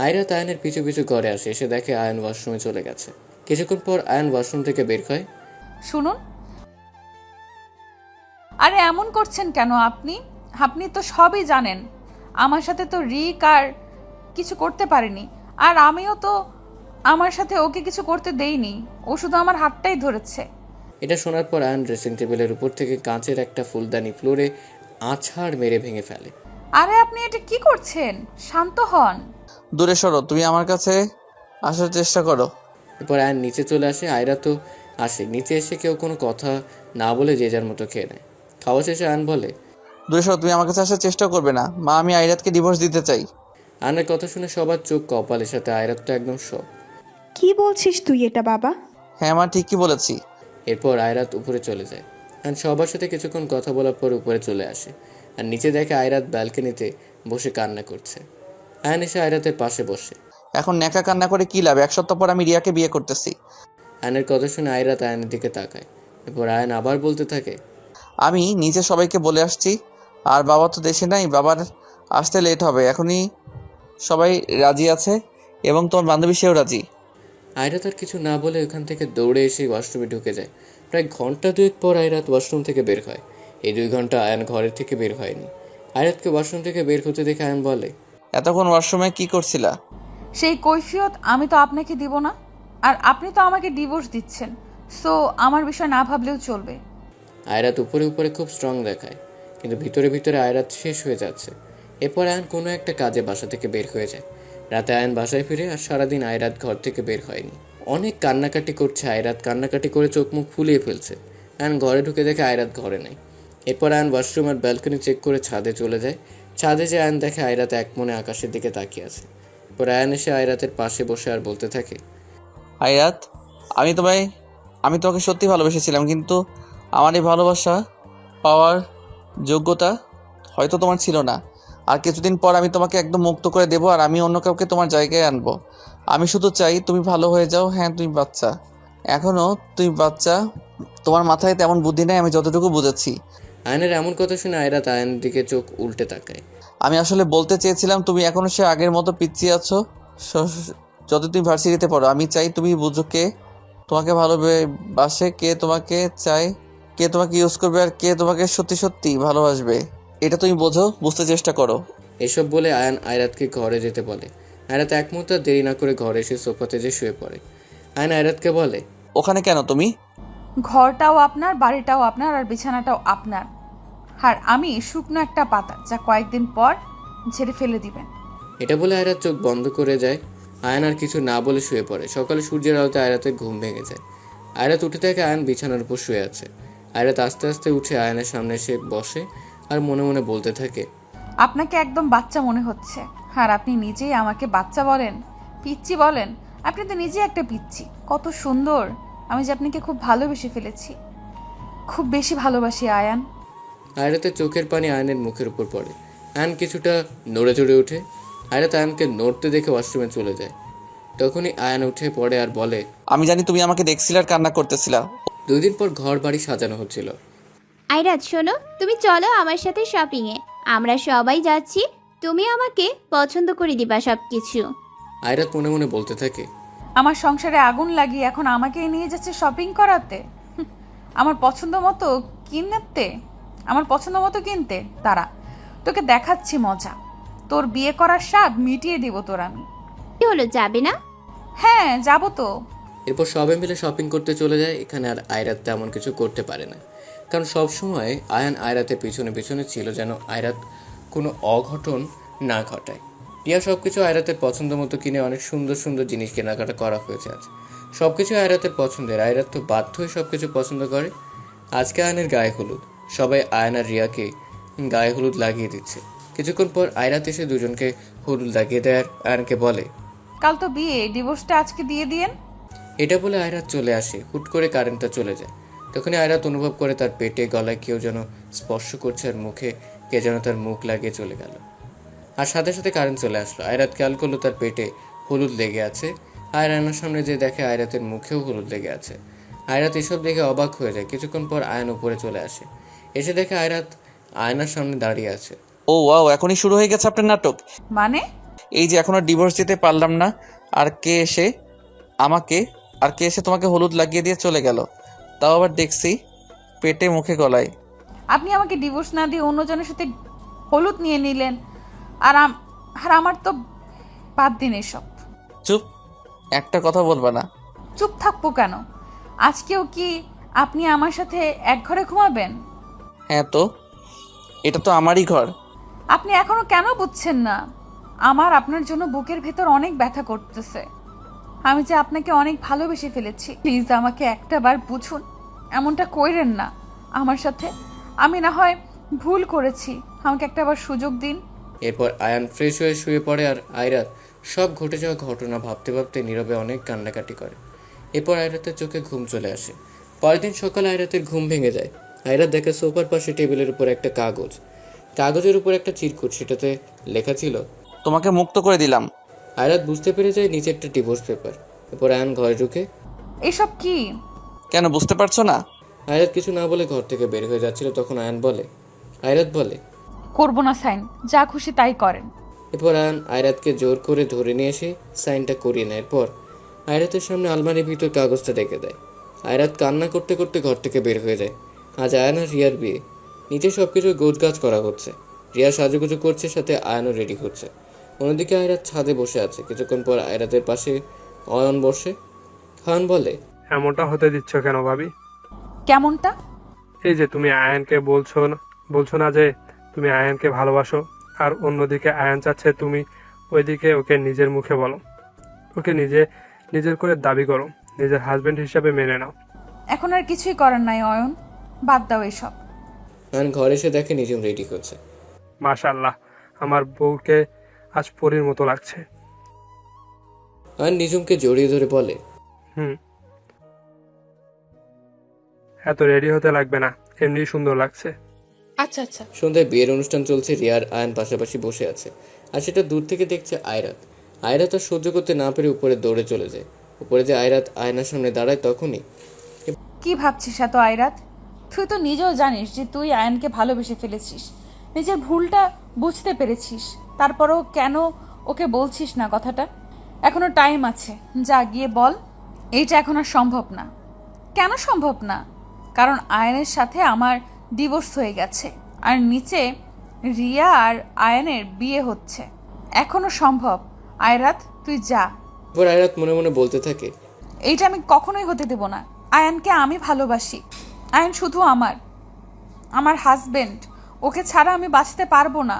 আয়রাত আয়নের পিছু পিছু ঘরে আসে। এসে দেখে আয়ন ওয়াশরুমে চলে গেছে। কিছুক্ষণ পর আয়ন ওয়াশরুম থেকে বের হয়। শুনুন, আরে এমন করছেন কেন আপনি? আপনি তো সবই জানেন। আমার সাথে তো রিক আর কিছু করতে পারেনি, আর আমিও তো আমার সাথে ওকে কিছু করতে দেইনি। ও শুধু আমার হাতটাই ধরেছে। এটা শোনার পর আয়ন ড্রেসিং টেবিলের উপর থেকে কাঁচের একটা ফুলদানি ফ্লোরে আছাড় মেরে ভেঙে ফেলে। আরে আপনি এটা কি করছেন? শান্ত হন। দূরে সরো, তুমি আমার কাছে আসার চেষ্টা করো। এরপর আয়ন নিচে চলে আসে। আয়রা তো আসে। নিচে এসে কেউ কোনো কথা না বলে যে যার মতো খেয়ে নেয়। খাওয়া শেষে আয়ন বলে, দূরে সরো, তুমি আমার কাছে আসার চেষ্টা করবে না। মা, আমি আইরাতকে ডিভোর্স দিতে চাই। আয়নের কথা শুনে সবার চোখ কপালের সাথে। আয়রাত তো একদম শক। কি বলছিস তুই এটা বাবা? হ্যাঁ মা, ঠিকই বলেছি। এরপর আয়রাত উপরে চলে যায়। আয়ন সবার সাথে কিছুক্ষণ কথা বলার পর উপরে চলে আসে আর নিচে দেখে আয়রাত ব্যালকনিতে বসে কান্না করছে। আয়ন এসে আয়রাতের পাশে বসে। এখন ন্যাকা কান্না করে কি লাভ? 1 সপ্তাহ পর আমি রিয়াকে বিয়ে করতেছি। আয়নের কথা শুনে আয়রাত আয়নের দিকে তাকায়। এরপর আয়ন আবার বলতে থাকে, আমি নিচে সবাইকে বলে আসছি, আর বাবা তো দেশে নাই, বাবার আসতে লেট হবে। এখনই সবাই রাজি আছে এবং তোমার বান্ধবী সেও রাজি। আয়রাত আর কিছু না বলে ওখান থেকে দৌড়ে এসে ওয়াশরুমে ঢুকে যায়। প্রায় ঘন্টা 2 পর আয়রাত ওয়াশরুম থেকে বের হয়। এই 2 ঘন্টা আয়ন ঘরের থেকে বের হয়নি। আয়রাতকে ওয়াশরুম থেকে বের হতে দেখে আয়ন বলে, এতক্ষণ ওয়াশরুমে কি করছিলা? সেই কৈফিয়ত আমি তো আপনাকে দিব না, আর আপনি তো আমাকে ডিভোর্স দিচ্ছেন। সো আমার বিষয় না ভাবলেও চলবে। আয়রাত উপরে উপরে খুব স্ট্রং দেখায়, কিন্তু ভিতরে ভিতরে আয়রাত শেষ হয়ে যাচ্ছে। এরপর আয়ন কোনো একটা কাজে বাসা থেকে বের হয়ে যায়। রাতে আয়ন বাসায় ফিরে আর সারাদিন আয়রাত ঘর থেকে বের হয়নি। অনেক কান্নাকাটি করছে আয়রাত। কান্নাকাটি করে চোখ মুখ ফুলিয়ে ফেলছে। আয়ন ঘরে ঢুকে দেখে আয়রাত ঘরে নেই। এরপর আয়ন ওয়াশরুম আর ব্যালকনি চেক করে ছাদে চলে যায়। ছাদে যে আয়ন দেখে আয়রাত এক মনে আকাশের দিকে তাকিয়ে আছে। এরপর আয়ন এসে আয়রাতের পাশে বসে আর বলতে থাকে, আইরাত, আমি তোমাকে সত্যি ভালোবেসেছিলাম, কিন্তু আমার এই ভালোবাসা পাওয়ার যোগ্যতা হয়তো তোমার ছিল না। আর কিছুদিন পর আমি তোমাকে একদম মুক্ত করে দেবো, আর আমি অন্য কাউকে তোমার জায়গায় আনবো। আমি শুধু চাই তুমি ভালো হয়ে যাও। হ্যাঁ, তুমি বাচ্চা, এখনও তুমি বাচ্চা, তোমার মাথায় তেমন বুদ্ধি নেই, আমি যতটুকু বুঝেছি। আয়নের এমন কথা শুনে আয়রাত আয়নের দিকে চোখ উল্টে তাকায়। আমি আসলে বলতে চেয়েছিলাম, তুমি এখনও সে আগের মতো পিছিয়ে আছো। যত তুমি ভার্সিটিতে পড়ো, আমি চাই তুমি বুঝো কে তোমাকে ভালোবাসে, কে তোমাকে চায়, কে তোমাকে ইউজ করবে, আর কে তোমাকে সত্যি সত্যি ভালোবাসবে। এটা তুমি বুঝতে চেষ্টা করো। এসব বলে আয়ান আয়রাতকে ঘরে যেতে বলে। আয়রাত এক মুহূর্ত দেরি না করে ঘরে এসে সোফাতে যে শুয়ে পড়ে। আয়ান আয়রাতকে বলে, ওখানে কেন তুমি? ঘরটাও আপনার, বাড়িটাও আপনার, আর বিছানাটাও আপনার। আর আমি শুকনো একটা পাতা, যা কয়েকদিন পর ঝেড়ে ফেলে দিবেন। এটা বলে আয়রাত চোখ বন্ধ করে যায়। আয়ান আর কিছু না বলে শুয়ে পড়ে। সকালে সূর্যের আলোতে আয়রাতের ঘুম ভেঙে যায়। আয়রাত উঠে দেখে আয়ান বিছানার উপর শুয়ে আছে। আয়রাত আস্তে আস্তে উঠে আয়ানের সামনে এসে বসে আর মনে মনে বলতে থাকে, আপনাকে একদম বাচ্চা মনে হচ্ছে, আর আপনি নিজেই আমাকে বাচ্চা বলেন, পিচ্চি বলেন। আপনি তো নিজেই একটা পিচ্চি। কত সুন্দর! আমি যে আপনাকে খুব ভালোবেসে ফেলেছি, খুব বেশি ভালোবাসি আয়ান। আয়রাতের চোখের পানি আয়নের মুখের উপর পড়ে। আয়ান কিছুটা নড়ে চড়ে ওঠে। আয়রাত আয়ানকে নড়তে দেখে ওয়াশরুমে চলে যায়। তখনই আয়ান উঠে পড়ে আর বলে, আমি জানি তুমি আমাকে দেখছিলে আর কান্না করতেছিলা। 2 দিন পর ঘর বাড়ি সাজানো হচ্ছিল। আয়রাত শোনো, তুমি চলো আমার সাথে শপিংয়ে। আমরা সবাই যাচ্ছি তুমি আমাকে পছন্দ করে দিবা সব কিছু। আয়রাত মনে মনে বলতে থাকে, আমার সংসারে আগুন লাগিয়ে এখন আমাকে নিয়ে যাচ্ছে শপিং করাতে, আমার পছন্দ মতো কিনতে। তারা তোকে দেখাচ্ছি মজা, তোর বিয়ে করার স্বাদ মিটিয়ে দিব তোর আমি। কি হলো, যাবে না? হ্যাঁ যাবো তো। এরপর সবাই মিলে শপিং করতে চলে যায়। এখানে আর আয়রাত তেমন কিছু করতে পারে না, কারণ সবসময় আয়ান আয়রাতের পিছনে পিছনে ছিল, যেন আয়রাত কোনো অঘটন না ঘটায়। রিয়া সব কিছু আয়রাতের পছন্দ মতো কিনে অনেক সুন্দর সুন্দর জিনিস কেনাকাটা করা হয়েছে আজ। সব কিছু আয়রাতের পছন্দের, আয়রাত তো বাধ্য হয়ে সব কিছু পছন্দ করে। আজকে আয়নের গায়ে হলুদ, সবাই আয়ন আর রিয়াকে গায়ে হলুদ লাগিয়ে দিচ্ছে। কিছুক্ষণ পর আয়রাত এসে দুজনকে হলুদ লাগিয়ে দেয় আর আয়নকে বলে, কাল তো বিয়ে, ডিভোর্সটা আজকে দিয়ে দিয়েন। এটা বলে আয়রাত চলে আসে। হুট করে কারেন্টটা চলে যায়। তখনই আয়রাত অনুভব করে তার পেটে গলায় কেউ যেন স্পর্শ করছে আর মুখে কে যেন তার মুখ লাগিয়ে চলে গেল। আর সাথে সাথে কারেন্ট চলে আসলো। আয়রাত খেয়াল করলো তার পেটে হলুদ লেগে আছে। আয়নের সামনে যে দেখে আয়রাতের মুখেও হলুদ লেগে আছে। আয়রাত এসব দেখে অবাক হয়ে যায়। কিছুক্ষণ পর আয়ন উপরে চলে আসে। এসে দেখে আয়রাত আয়নার সামনে দাঁড়িয়ে আছে। ও ওয়াও, এখনই শুরু হয়ে গেছে আপনার নাটক। মানে? এই যে এখনো ডিভোর্স দিতে পারলাম না, আর কে এসে তোমাকে হলুদ লাগিয়ে দিয়ে চলে গেল, তাও আবার দেখছি পেটে মুখে গলায়। আপনি আমাকে ডিভোর্স না দিয়ে অন্যজনের সাথে হলুদ নিয়ে নিলেন, আর আমার তো বাদ দিন এসব। চুপ, একটা কথা বলবা না। চুপ থাকবো কেন? আজকেও কি আপনি আমার সাথে এক ঘরে ঘুমাবেন? হ্যাঁ তো, এটা তো আমারই ঘর। আপনি এখনো কেন বুঝছেন না? আমার আপনার জন্য বুকের ভেতর অনেক ব্যথা করতেছে। আমি যে আপনাকে অনেক ভালোবেসে ফেলেছি। প্লিজ আমাকে একটা বার বুঝুন, এমনটা কইরেন না আমার সাথে। আমি না হয় ভুল করেছি, আমাকে একটা বার সুযোগ দিন। এরপর আয়ান ফ্রেশ হয়ে শুয়ে পড়ে আর আয়রাত সব ঘটে যাওয়া ঘটনা ভাবতে ভাবতে নীরবে অনেক কান্নাকাটি করে। এরপর আয়রাতের চোখে ঘুম চলে আসে। পরের দিন সকালে আয়রাতের ঘুম ভেঙে যায়। আয়রাত দেখে সোফার পাশে টেবিলের উপর একটা কাগজের উপর একটা চিরকুট, সেটাতে লেখা ছিল, তোমাকে মুক্ত করে দিলাম। আয়রাত বুঝতে পেরে যায় নিচে একটা ডিভোর্স পেপার। এরপর আয়ান ঘরে ঢুকে, এসব কি? কেন বুঝতে পারছো না? আয়রাত কিছু না বলে ঘর থেকে বের হয়ে যাচ্ছিল, তখন আয়রাত বলে, করবো না সাইন, যা খুশি তাই করেন। এরপর আয়ান আয়রাতকে জোর করে ধরে নিয়ে এসে সাইনটা করিয়ে নেয়। এরপর আয়রাতের সামনে আলমারির ভিতর কাগজটা রেখে দেয়। আয়রাত কান্না করতে করতে ঘর থেকে বের হয়ে যায়। আজ আয়ান আর রিয়ার বিয়ে। নিচে সবকিছু গোছগাছ করা হচ্ছে। রিয়া সাজুগুজু করছে, সাথে আয়ানও রেডি করছে। অন্যদিকে আয়রাত ছাদে বসে আছে। কিছুক্ষণ পর আয়রাতের পাশে অয়ন বসে। খান বলে, এমনটা হতে দিচ্ছ কেন ভাবি? কেমনটা? এই যে তুমি আয়ানকে বলছো না যে তুমি আয়ানকে ভালোবাসো, আর অন্যদিকে আয়ান চাচ্ছে তুমি ওইদিকে ওকে নিজের মুখে বলো, ওকে নিজের করে দাবি করো, নিজের হাজবেন্ড হিসাবে মেনে নাও। এখন আর কিছুই করার নাই অয়ন, বাদ দাও এসব। আয়ান ঘরে এসে দেখে নিজম রেডি করছে। মাশাআল্লাহ, আমার বউকে আজ পরীর মতো লাগছে। আয়ান নিজমকে জড়িয়ে ধরে বলে, এত রেডি হতে লাগবে না, এমনি সুন্দর লাগছে। আচ্ছা আচ্ছা। সন্ধ্যায় বিয়ের অনুষ্ঠান চলছে। রিয়ার আয়ান পাশাপাশি বসে আছে, আর সেটা দূর থেকে দেখছে আয়রাত। আয়রাত আর সহ্য করতে না পেরে উপরে দৌড়ে চলে যায়। উপরে যে আয়রাত আয়নার সামনে দাঁড়ায়, তখনই, কি ভাবছিস এত আয়রাত? তুই তো নিজেও জানিস যে তুই আয়নকে ভালোবেসে ফেলেছিস, নিজের ভুলটা বুঝতে পেরেছিস, তারপরেও কেন ওকে বলছিস না কথাটা? এখনো টাইম আছে, যা গিয়ে বল। এইটা এখন আর সম্ভব না। কেন সম্ভব না? কারণ আয়নের সাথে আমার ডিভোর্স হয়ে গেছে, আর নিচে রিয়া আর আয়নের বিয়ে হচ্ছে। এখনো সম্ভব। আয়রাত তুই যা। এরপর আয়রাত মনে মনে বলতে থাকে, এইটা আমি কখনোই হতে দেব না। আয়ানকে আমি ভালোবাসি। আয়ান শুধু আমার হাজবেন্ড। ওকে ছাড়া আমি বাঁচতে পারবো না,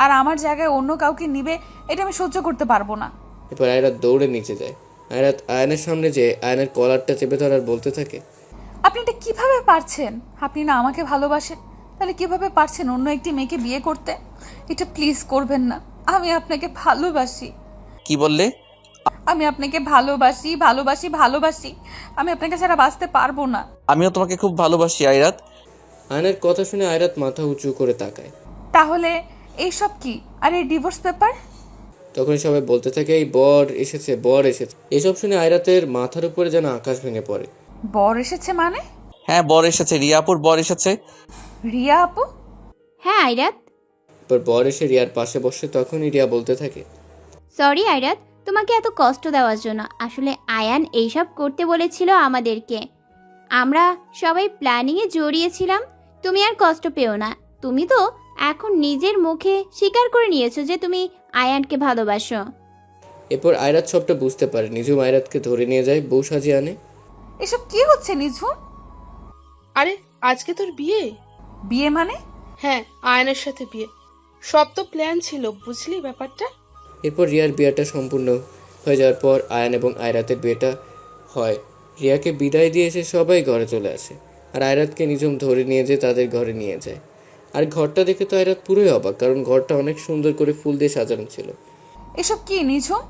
আর আমার জায়গায় অন্য কাউকে নিবে এটা আমি সহ্য করতে পারবো না। এরপর আয়রাত দৌড়ে নিচে যায়। আয়রাত আয়নের সামনে যে আয়নের কলারটা চেপে ধরার বলতে থাকে, আপনি এটা কিভাবে পারছেন? আপনি না আমাকে ভালোবাসেন, তাহলে কিভাবে পারছেন অন্য একটি মেয়েকে বিয়ে করতে? এটা প্লিজ করবেন না। আমি আপনাকে ভালোবাসি। কি বললে? আমি আপনাকে ভালোবাসি ভালোবাসি ভালোবাসি। আমি আপনাকে ছাড়া বাঁচতে পারবো না। আমিও তোমাকে খুব ভালোবাসি আয়রাত। আয়নের কথা শুনে আয়রাত মাথা উঁচু করে তাকায়। তাহলে এইসব কি? আর এই ডিভোর্স পেপার? তখন সবাই বলতে থাকে, এই বর এসেছে। এসব শুনে আয়রাতের মাথার উপরে যেন আকাশ ভেঙে পড়ে। বর এসেছে মানে? হ্যাঁ বর এসেছে, রিয়াপুর বর এসেছে। রিয়া আপু? হ্যাঁ আয়রাত। এরপর বর এসে রিয়ার পাশে বসে, তখনই রিয়া বলতে থাকে, সরি আয়রাত, তোমাকে এত কষ্ট দেওয়ার জন্য। আসলে আয়ান এইসব করতে বলেছিল আমাদেরকে। আমরা সবাই প্ল্যানিংয়ে জড়িয়েছিলাম। তুমি আর কষ্ট পেও না। তুমি তো এখন নিজের মুখে স্বীকার করে নিয়েছো যে তুমি আয়ানকে ভালোবাসো। এরপর আয়রাত সবটা বুঝতে পারে। নিজুম আয়রাতকে ধরে নিয়ে যায়, বউ সাজিয়ে আনে। এসব কি হচ্ছে নিঝুম? আরে আজকে তোর বিয়ে? বিয়ে মানে? হ্যাঁ, আয়নের সাথে বিয়ে। সব তো প্ল্যান ছিল, বুঝলি ব্যাপারটা? এরপর রিয়ার বিয়েটা সম্পূর্ণ হয়ে যাওয়ার পর আয়ান এবং আয়রাতের বিয়েটা হয়। রিয়াকে বিদায় দিয়ে এসে সবাই ঘরে চলে আসে, আর আয়রাতকে নিজুম ধরে নিয়ে যেয়ে তাদের ঘরে নিয়ে যায়। আর ঘরটা দেখে তো আয়রাত পুরোই অবাক, কারণ ঘরটা অনেক সুন্দর করে ফুল দিয়ে সাজানো ছিল। এসব কি নিঝুম?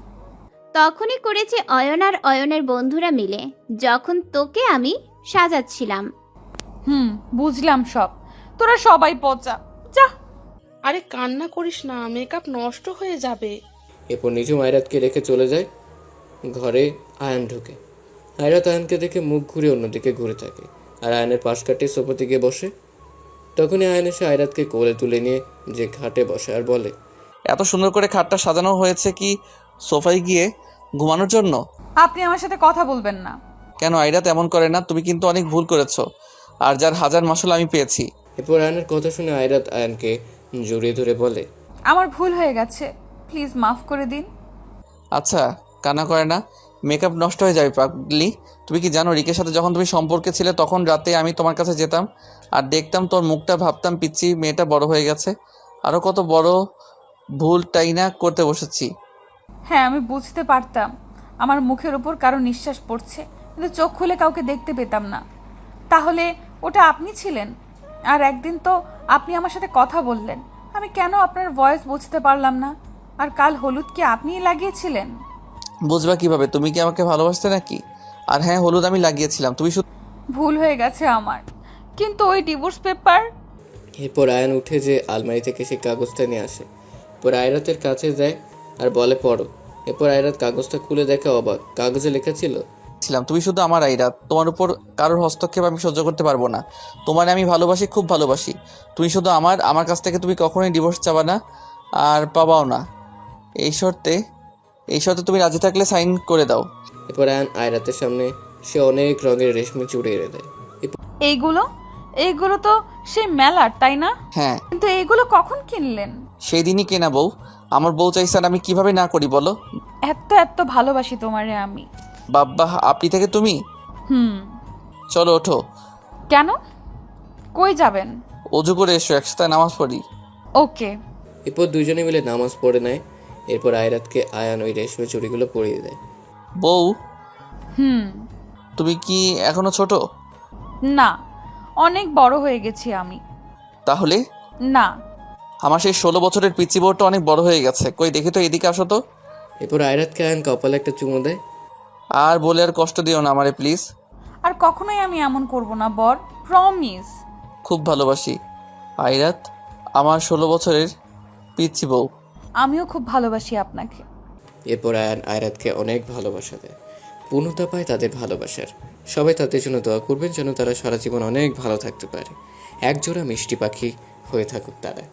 তখনই করেছে অয়ন আর অয়নের বন্ধুরা মিলে, যখন তোকে আমি সাজাচ্ছিলাম। বুঝলাম সব। তোরা সবাই পচা। যা। আরে কান্না করিস না, মেকআপ নষ্ট হয়ে যাবে। এরপর নিজুম আয়রাতকে রেখে চলে যায়। ঘরে আয়ান ঢোকে। আয়রাত আয়ানকে দেখে মুখ ঘুরে অন্যদিকে ঘুরে থাকে, আর আয়নের পাশ কাটিয়ে সোফাতে গিয়ে বসে। তখনই আয়ান এসে আয়রাতকে কোলে তুলে নিয়ে যে ঘাটে বসে আর বলে, এত সুন্দর করে খাটটা সাজানো হয়েছে কি সোফায় গিয়ে ঘুমানোর জন্য? আপনি আমার সাথে কথা বলবেন না। কেন আইরাত এমন করে না? তুমি কিন্তু অনেক ভুল করেছো, আর যার হাজার মাসুল আমি পেয়েছি। এরপর আয়ানের কথা শুনে আয়রাত আয়ানকে জড়িয়ে ধরে বলে, আমার ভুল হয়ে গেছে, প্লিজ মাফ করে দিন। আচ্ছা, কান্না করে না, মেকআপ নষ্ট হয়ে যাবে পাগলি। তুমি কি জানো রিকের সাথে যখন তুমি সম্পর্কে ছিলে তখন রাতে আমি তোমার কাছে যেতাম আর দেখতাম তোর মুখটা, ভাবতাম পিচ্ছি মেয়েটা বড় হয়ে গেছে। আরও কত বড় ভুলটাই না করতে বসেছি। হ্যাঁ, আমি বুঝতে পারতাম আমার মুখের উপর কারো নিঃশ্বাস পড়ছে, কিন্তু চোখ খুলে কাউকে দেখতে পেতাম না। তাহলে ওটা আপনি ছিলেন? আর একদিন তো আপনি আমার সাথে কথা বললেন, আমি কেন আপনার ভয়েস বুঝতে পারলাম না? আর কাল হলুদ কি আপনিই লাগিয়েছিলেন? বুঝবা কিভাবে? তুমি কি আমাকে ভালোবাসতে নাকি? আর হ্যাঁ, হলুদ আমি লাগিয়েছিলাম। তুমি শুধু ভুল হয়ে গেছে আমার, কিন্তু ওই ডিভোর্স পেপার। এরপর আয়ান উঠে যে আলমারি থেকে সেই কাগজটা নিয়ে আসে। এরপর আয়রাতের কাছে যায় আর বলে, পড়ো। এরপর আয়রাত কাগজটা খুলে দেখে অবাক, কাগজে লেখা ছিল, তুমি শুধু আমার আইরাত, তোমার উপর কারোর হস্তক্ষেপ আমি সহ্য করতে পারবো না। তোমার আমি ভালোবাসি, খুব ভালোবাসি। তুমি শুধু আমার কাছ থেকে তুমি কখনোই ডিভোর্স চাবা না, আর পাবাও না। এই শর্তে তুমি রাজি থাকলে সাইন করে দাও। এরপর আয়ান আয়রাতের সামনে সে অনেক রঙের রেশমি চুড়ি এনে দেয়। এইগুলো তো সেই মেলার, তাই না? হ্যাঁ। কিন্তু এইগুলো কখন কিনলেন? সেই দিনই কেনা বউ। আমার বউ চাইছে আর আমি কিভাবে না করি বলো? এত ভালোবাসি তোমারে আমি। বাব্বা, আপনি থেকে তুমি। চলো ওঠো। কেন? কই যাবেন? অজু করে এসো, একসাথে নামাজ পড়ি। ওকে। এরপর দুজনে মিলে নামাজ পড়ে নেয়। এরপর আয়রাতকে আয়ান ওই রেশমি চুড়িগুলো পরিয়ে দেয়। বউ, তুমি কি এখনো ছোট? না, অনেক বড় হয়ে গেছি আমি। তাহলে? না। আমার সেই 16 বছরের পিচ্চি বউটা অনেক বড় হয়ে গেছে। কই দেখি তো, এদিকে আসো তো। এরপর আয়রাতকে আয়ান কপালে একটা চুমু দেয়। আর বলে আর কষ্ট দিও না আমারে প্লিজ। আর কখনোই আমি এমন করব না বর, প্রমিস। খুব ভালোবাসি আইরাত, আমার 16 বছরের পিচ্চি বউ। আমিও খুব ভালোবাসি আপনাকে। এরপর আয়ান আয়রাতকে অনেক ভালোবাসা দেয়। পূর্ণতা পায় তাদের ভালোবাসার। সবাই তাদের জন্য দোয়া করবেন যেন তারা সারা জীবন অনেক ভালো থাকতে পারে। একজোড়া মিষ্টি পাখি হয়ে থাকুক তারা।